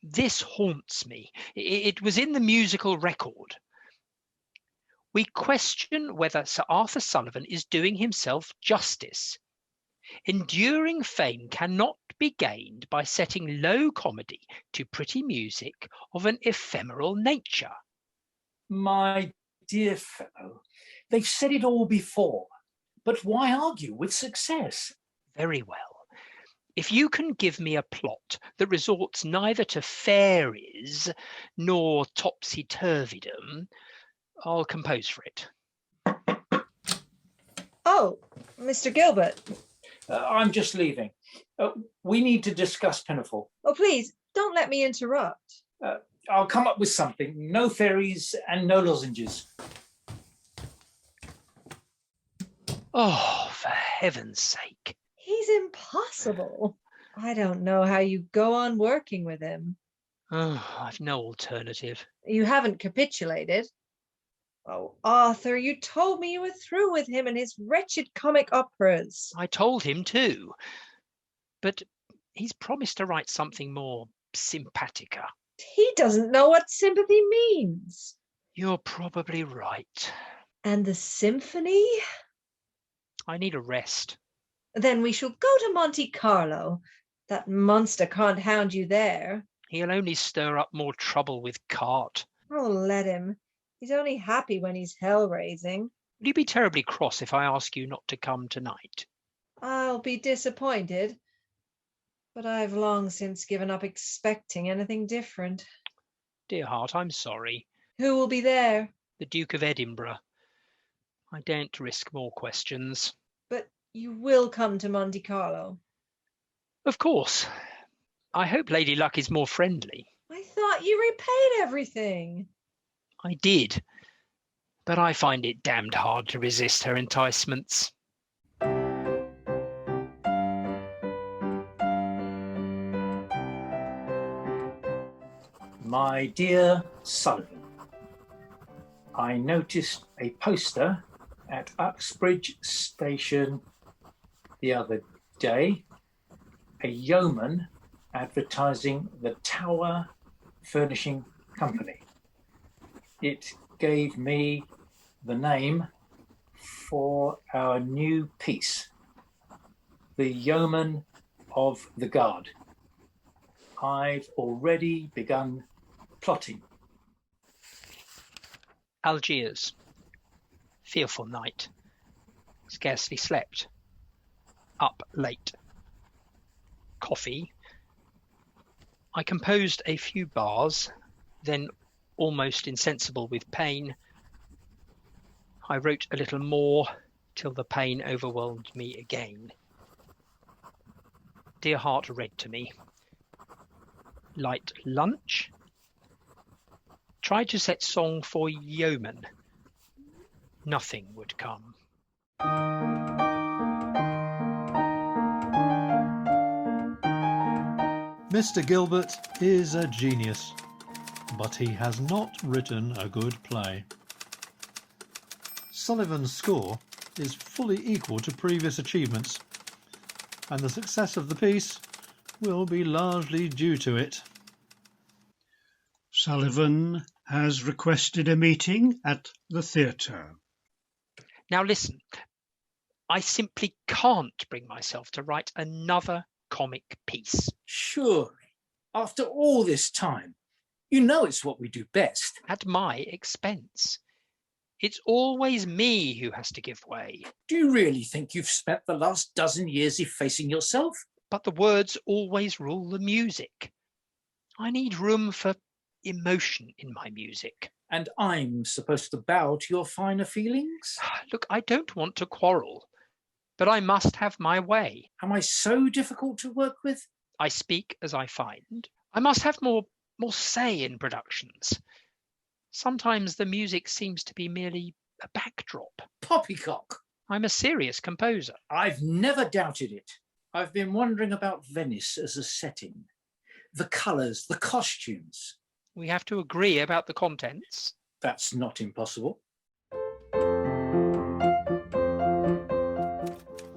this haunts me. It was in the musical record. We question whether Sir Arthur Sullivan is doing himself justice. Enduring fame cannot be gained by setting low comedy to pretty music of an ephemeral nature. My dear fellow, they've said it all before, but why argue with success? Very well. If you can give me a plot that resorts neither to fairies nor topsy-turvydom, I'll compose for it. Oh, Mr. Gilbert. I'm just leaving. We need to discuss Pinafore. Oh, please, don't let me interrupt. I'll come up with something. No fairies and no lozenges. Oh, for heaven's sake. He's impossible. I don't know how you go on working with him. Oh, I've no alternative. You haven't capitulated. Oh, Arthur, you told me you were through with him and his wretched comic operas. I told him too. But he's promised to write something more simpatica. He doesn't know what sympathy means. You're probably right. And the symphony? I need a rest. Then we shall go to Monte Carlo. That monster can't hound you there. He'll only stir up more trouble with Carte. Oh, let him. He's only happy when he's hell-raising. Will you be terribly cross if I ask you not to come tonight? I'll be disappointed. But I've long since given up expecting anything different. Dear heart, I'm sorry. Who will be there? The Duke of Edinburgh. I daren't risk more questions. But you will come to Monte Carlo? Of course. I hope Lady Luck is more friendly. I thought you repaid everything. I did, but I find it damned hard to resist her enticements. My dear Sullivan, I noticed a poster at Uxbridge Station the other day a yeoman advertising the Tower Furnishing Company. It gave me the name for our new piece, The Yeoman of the Guard. I've already begun plotting. Algiers. Fearful night. Scarcely slept. Up late. Coffee. I composed a few bars, then, almost insensible with pain, I wrote a little more till the pain overwhelmed me again. Dear heart read to me. Light lunch. Tried to set song for yeoman. Nothing would come. Mr. Gilbert is a genius, but he has not written a good play. Sullivan's score is fully equal to previous achievements, and the success of the piece will be largely due to it. Sullivan has requested a meeting at the theatre. Now listen, I simply can't bring myself to write another comic piece. Surely, after all this time, you know it's what we do best. At my expense. It's always me who has to give way. Do you really think you've spent the last dozen years effacing yourself? But the words always rule the music. I need room for emotion in my music. And I'm supposed to bow to your finer feelings? Look, I don't want to quarrel, but I must have my way. Am I so difficult to work with? I speak as I find. I must have more say in productions. Sometimes the music seems to be merely a backdrop. Poppycock! I'm a serious composer. I've never doubted it. I've been wondering about Venice as a setting. The colours, the costumes. We have to agree about the contents. That's not impossible.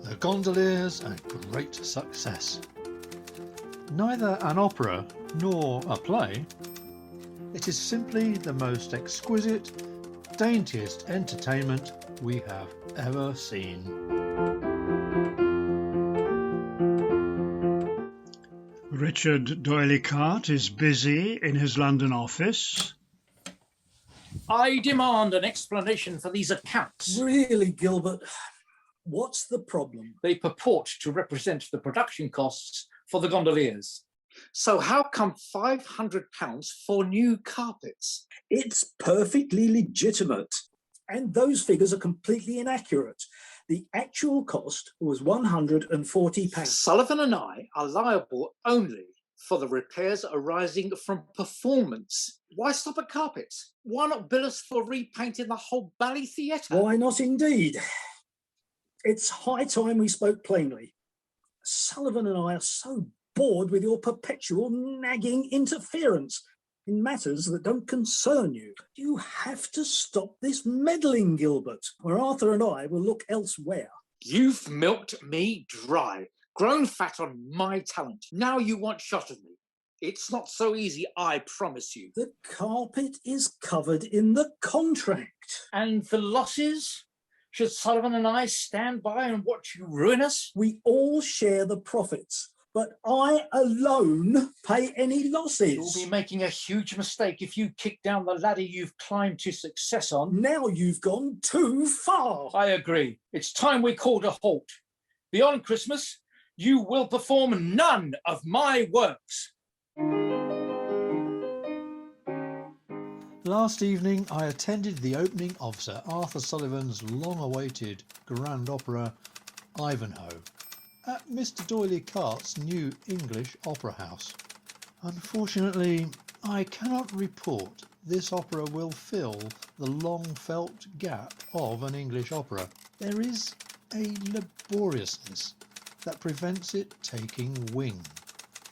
The Gondoliers, a great success. Neither an opera nor a play. It is simply the most exquisite, daintiest entertainment we have ever seen. Richard Doyley Carte is busy in his London office. I demand an explanation for these accounts. Really, Gilbert? What's the problem? They purport to represent the production costs for the gondoliers. So how come £500 for new carpets? It's perfectly legitimate. And those figures are completely inaccurate. The actual cost was £140. Sullivan and I are liable only for the repairs arising from performance. Why stop at carpets? Why not bill us for repainting the whole Bally Theatre? Why not indeed? It's high time we spoke plainly. Sullivan and I are so bored with your perpetual nagging interference in matters that don't concern you. You have to stop this meddling, Gilbert, or Arthur and I will look elsewhere. You've milked me dry, grown fat on my talent. Now you want shot of me. It's not so easy, I promise you. The carpet is covered in the contract. And the losses? Should Sullivan and I stand by and watch you ruin us? We all share the profits, but I alone pay any losses. You'll be making a huge mistake if you kick down the ladder you've climbed to success on. Now you've gone too far. I agree. It's time we called a halt. Beyond Christmas, you will perform none of my works. Last evening I attended the opening of Sir Arthur Sullivan's long-awaited grand opera Ivanhoe at Mr. Doyley Carte's new English opera house. Unfortunately, I cannot report this opera will fill the long-felt gap of an English opera. There is a laboriousness that prevents it taking wing.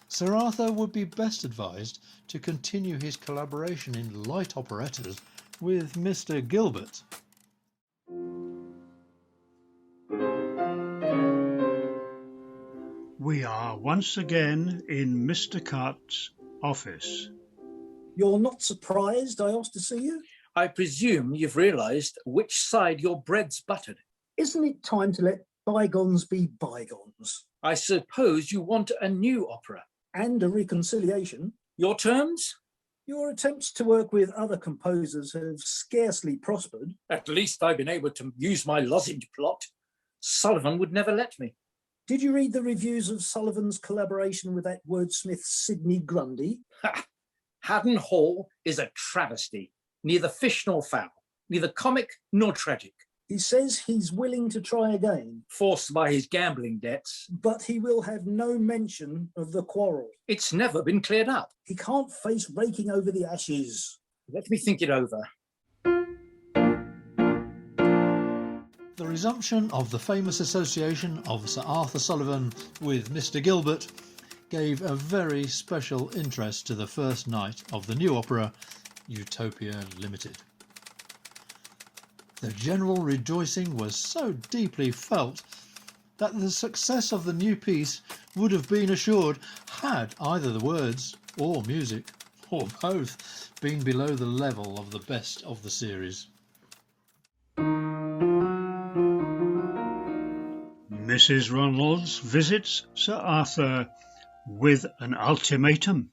Sir Arthur would be best advised to continue his collaboration in light operettas with Mr. Gilbert. We are once again in Mr. Carte's office. You're not surprised I asked to see you? I presume you've realised which side your bread's buttered. Isn't it time to let bygones be bygones? I suppose you want a new opera. And a reconciliation. Your terms? Your attempts to work with other composers have scarcely prospered. At least I've been able to use my lozenge plot. Sullivan would never let me. Did you read the reviews of Sullivan's collaboration with that wordsmith Sidney Grundy? Ha! Haddon Hall is a travesty. Neither fish nor fowl. Neither comic nor tragic. He says he's willing to try again. Forced by his gambling debts. But he will have no mention of the quarrel. It's never been cleared up. He can't face raking over the ashes. Let me think it over. The resumption of the famous association of Sir Arthur Sullivan with Mr. Gilbert gave a very special interest to the first night of the new opera, Utopia Limited. The general rejoicing was so deeply felt that the success of the new piece would have been assured had either the words or music, or both, been below the level of the best of the series. Mrs. Ronalds visits Sir Arthur with an ultimatum.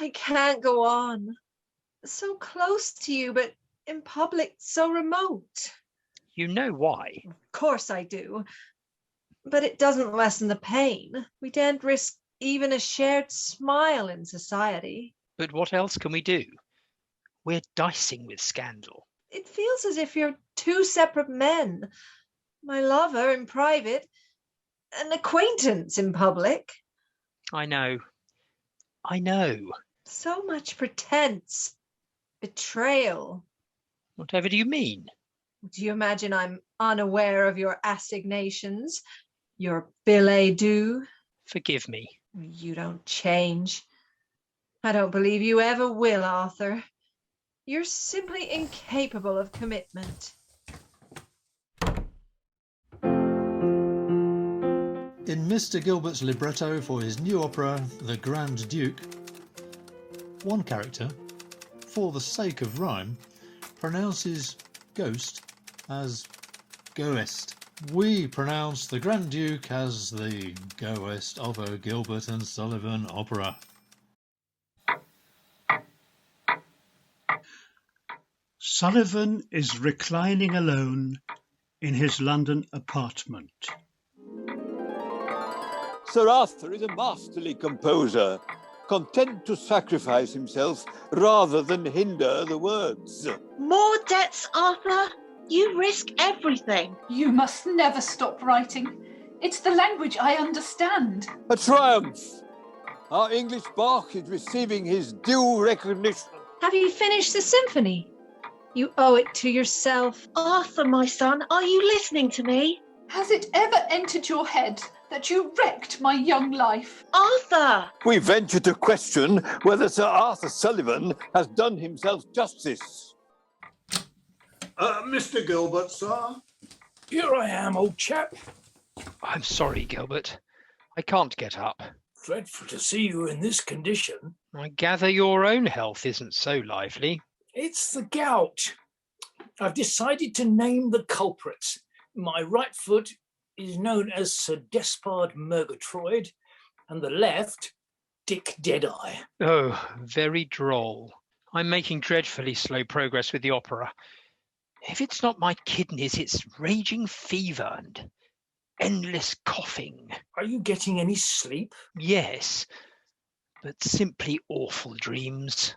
I can't go on. So close to you, but in public so remote. You know why? Of course I do. But it doesn't lessen the pain. We daren't risk even a shared smile in society. But what else can we do? We're dicing with scandal. It feels as if you're two separate men. My lover in private, an acquaintance in public. I know. So much pretense. Betrayal. Whatever do you mean? Do you imagine I'm unaware of your assignations? Your billet doux? Forgive me. You don't change. I don't believe you ever will, Arthur. You're simply incapable of commitment. In Mr. Gilbert's libretto for his new opera, The Grand Duke, one character, for the sake of rhyme, pronounces ghost as goest. We pronounce the Grand Duke as the goest of a Gilbert and Sullivan opera. Sullivan is reclining alone in his London apartment. Sir Arthur is a masterly composer, content to sacrifice himself rather than hinder the words. More debts, Arthur? You risk everything. You must never stop writing. It's the language I understand. A triumph! Our English Bach is receiving his due recognition. Have you finished the symphony? You owe it to yourself. Arthur, my son, are you listening to me? Has it ever entered your head that you wrecked my young life? Arthur! We venture to question whether Sir Arthur Sullivan has done himself justice. Mr. Gilbert, sir? Here I am, old chap. I'm sorry, Gilbert. I can't get up. Dreadful to see you in this condition. I gather your own health isn't so lively. It's the gout. I've decided to name the culprits. My right foot is known as Sir Despard Murgatroyd, and the left, Dick Deadeye. Oh, very droll. I'm making dreadfully slow progress with the opera. If it's not my kidneys, it's raging fever and endless coughing. Are you getting any sleep? Yes, but simply awful dreams.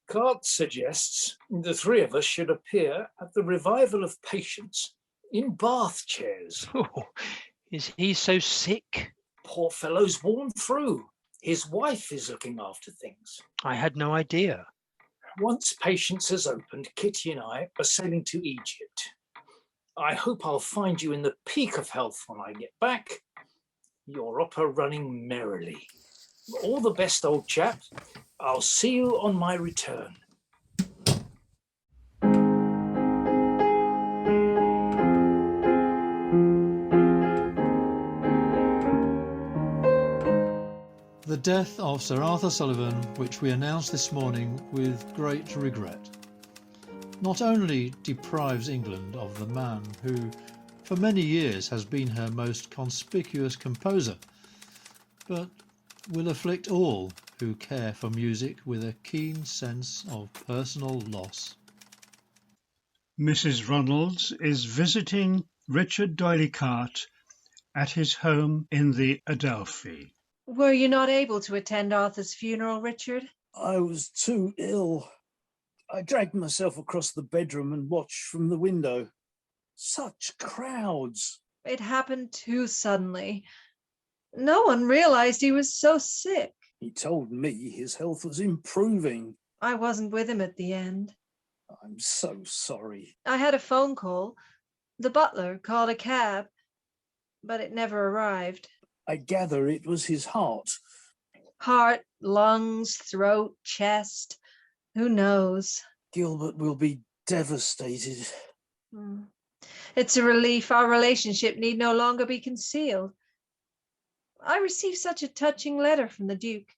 Carte suggests the three of us should appear at the revival of patients in bath chairs. Oh, is he so sick? Poor fellow's worn through. His wife is looking after things. I had no idea. Once Patience has opened, Kitty and I are sailing to Egypt. I hope I'll find you in the peak of health when I get back. Your opera running merrily. All the best, old chap. I'll see you on my return. death of Sir Arthur Sullivan, which we announced this morning with great regret, not only deprives England of the man who for many years has been her most conspicuous composer, but will afflict all who care for music with a keen sense of personal loss. Mrs. Ronalds is visiting Richard Doyley Carte at his home in the Adelphi. Were you not able to attend Arthur's funeral, Richard? I was too ill. I dragged myself across the bedroom and watched from the window. Such crowds. It happened too suddenly. No one realized he was so sick. He told me his health was improving. I wasn't with him at the end. I'm so sorry. I had a phone call. The butler called a cab, but it never arrived. I gather it was his heart. Heart, lungs, throat, chest. Who knows? Gilbert will be devastated. It's a relief our relationship need no longer be concealed. I received such a touching letter from the Duke.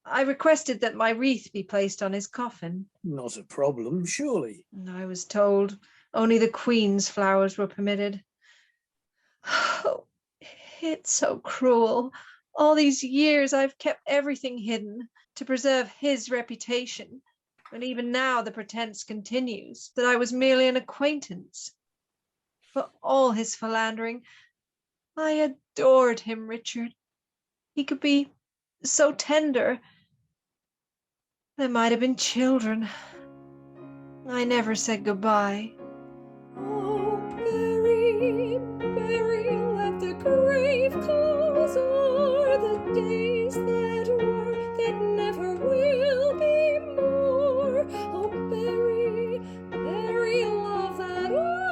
I requested that my wreath be placed on his coffin. Not a problem, surely. I was told only the Queen's flowers were permitted. Oh, it's so cruel. All these years I've kept everything hidden to preserve his reputation, and even now the pretense continues that I was merely an acquaintance. For all his philandering, I adored him, Richard. He could be so tender. There might have been children. I never said goodbye. Oh, bury, bury, let the grave close o'er the days that were, that never will be more. Oh, bury, bury love that all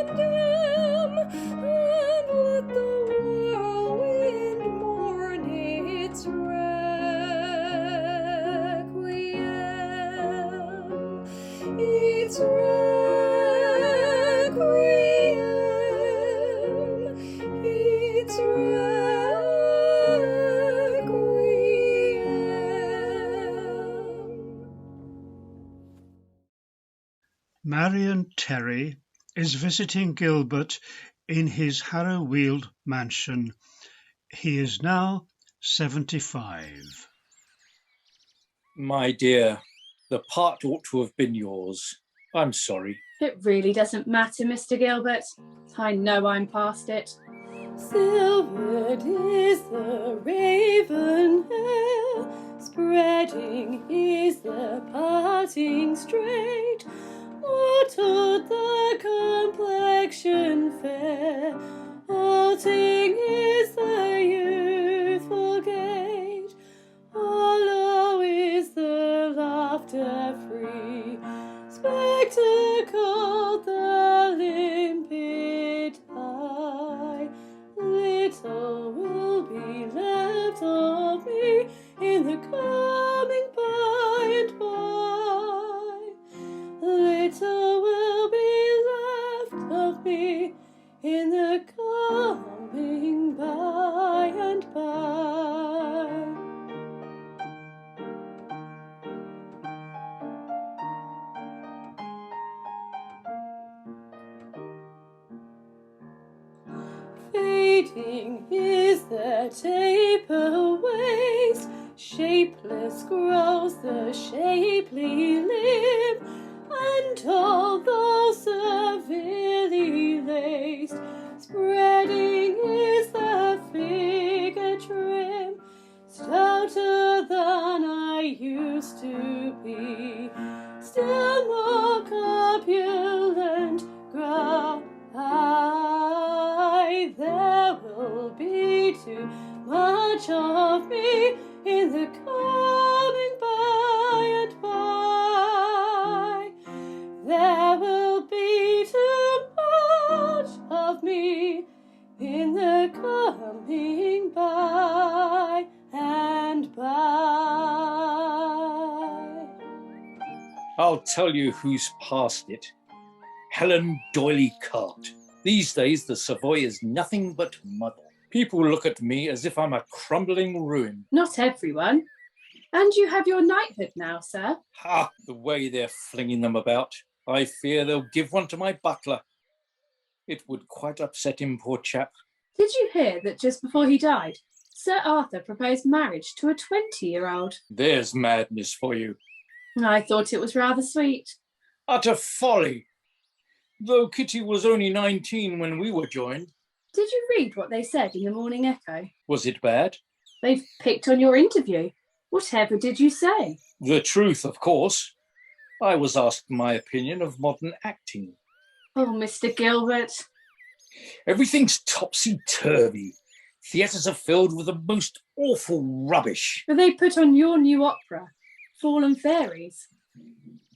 condemn, and let the whirlwind mourn its its Marion Terry is visiting Gilbert in his Harrowweald mansion. He is now 75. My dear, the part ought to have been yours. I'm sorry. It really doesn't matter, Mr. Gilbert. I know I'm past it. silvered is the raven hair, spreading is the parting straight, mottled the complexion fair, halting is the youthful gait, hollow is the laughter free, spectacled the limpid eye. Little will be left of me in the coming by and by. Little will be left of me in the coming by and by. Fading is the taper waist, shapeless grows the shapely limb, and although severely laced, spreading is the figure trim, stouter than I used to be, still more corpulent grow I. There will be too much of me in the coming by and by. There will be too much of me in the coming by and by. I'll tell you who's past it. Helen Doyley Carte. These days the Savoy is nothing but muddle. People look at me as if I'm a crumbling ruin. Not everyone. And you have your knighthood now, sir. Ha! The way they're flinging them about. I fear they'll give one to my butler. It would quite upset him, poor chap. Did you hear that just before he died, Sir Arthur proposed marriage to a 20-year-old? There's madness for you. I thought it was rather sweet. Utter folly. Though Kitty was only 19 when we were joined. Did you read what they said in the Morning Echo? Was it bad? They've picked on your interview. Whatever did you say? The truth, of course. I was asked my opinion of modern acting. Oh, Mr. Gilbert. Everything's topsy-turvy. Theatres are filled with the most awful rubbish. But they put on your new opera, Fallen Fairies.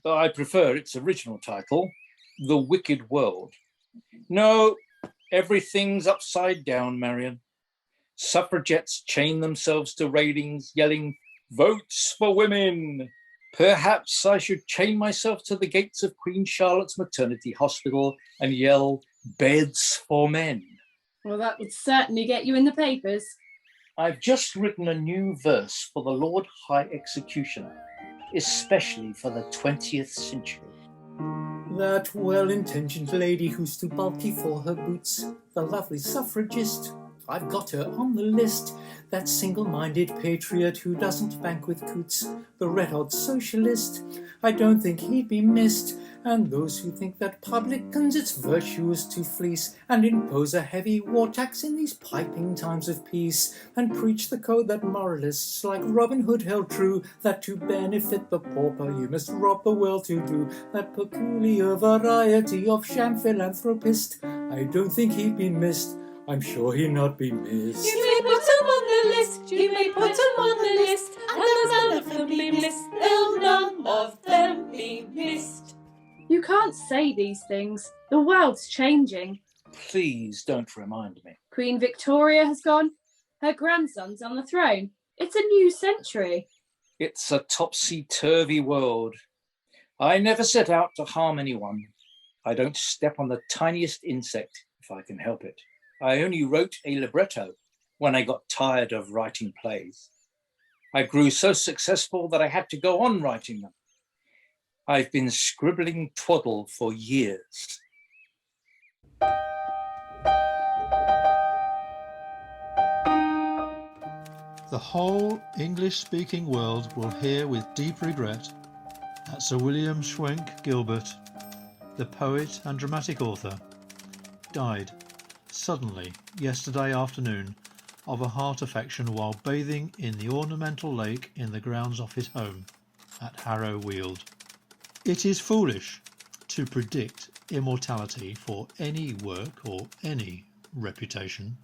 I prefer its original title, The Wicked World. No, everything's upside down, Marion. Suffragettes chain themselves to railings, yelling, "Votes for women!" Perhaps I should chain myself to the gates of Queen Charlotte's maternity hospital and yell, "Beds for men." Well, that would certainly get you in the papers. I've just written a new verse for the Lord High Executioner, especially for the 20th century. That well-intentioned lady who's too bulky for her boots, the lovely suffragist, I've got her on the list. That single-minded patriot who doesn't bank with coots, the red-hot socialist, I don't think he'd be missed. And those who think that publicans it's virtuous to fleece and impose a heavy war tax in these piping times of peace, and preach the code that moralists like Robin Hood held true, that to benefit the pauper you must rob the well-to-do, that peculiar variety of sham philanthropist, I don't think he'd be missed. I'm sure he'd not be missed. You may put him on the list, you may put him on the list, and there's none of them be missed, there'll none of them be missed. You can't say these things. The world's changing. Please don't remind me. Queen Victoria has gone. Her grandson's on the throne. It's a new century. It's a topsy-turvy world. I never set out to harm anyone. I don't step on the tiniest insect if I can help it. I only wrote a libretto when I got tired of writing plays. I grew so successful that I had to go on writing them. I've been scribbling twaddle for years. The whole English-speaking world will hear with deep regret that Sir William Schwenk Gilbert, the poet and dramatic author, died suddenly yesterday afternoon of a heart affection while bathing in the ornamental lake in the grounds of his home at Harrow Weald. It is foolish to predict immortality for any work or any reputation,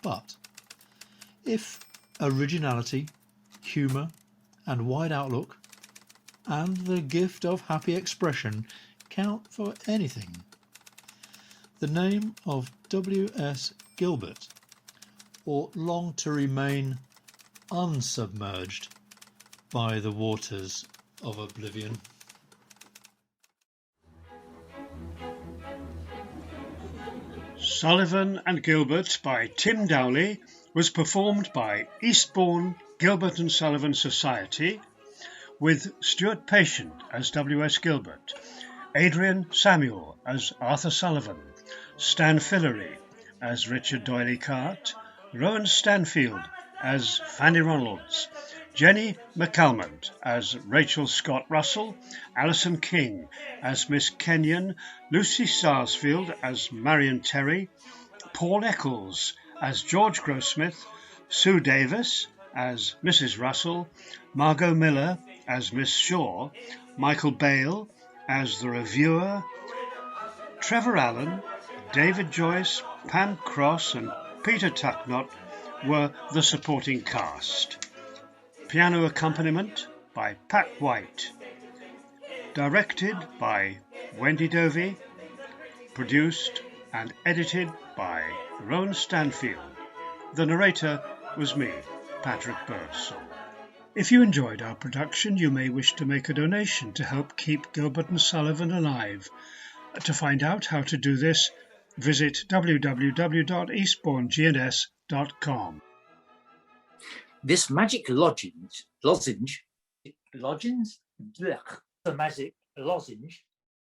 but if originality, humour and wide outlook and the gift of happy expression count for anything, the name of W.S. Gilbert ought long to remain unsubmerged by the waters of oblivion. Sullivan and Gilbert by Tim Dowley was performed by Eastbourne Gilbert and Sullivan Society with Stuart Patient as W.S. Gilbert, Adrian Samuel as Arthur Sullivan, Stan Fillery as Richard Doyley Carte, Rowan Stanfield as Fanny Ronalds, Jenny McCalmont as Rachel Scott Russell, Alison King as Miss Kenyon, Lucy Sarsfield as Marion Terry, Paul Eccles as George Grossmith, Sue Davis as Mrs. Russell, Margot Miller as Miss Shaw, Michael Bale as the reviewer, Trevor Allen, David Joyce, Pam Cross and Peter Tucknott were the supporting cast. Piano accompaniment by Pat White. Directed by Wendy Dovey. Produced and edited by Rowan Stanfield. The narrator was me, Patrick Birdsall. If you enjoyed our production, you may wish to make a donation to help keep Gilbert and Sullivan alive. To find out how to do this, visit www.eastbournegns.com. This magic lozenge, the magic lozenge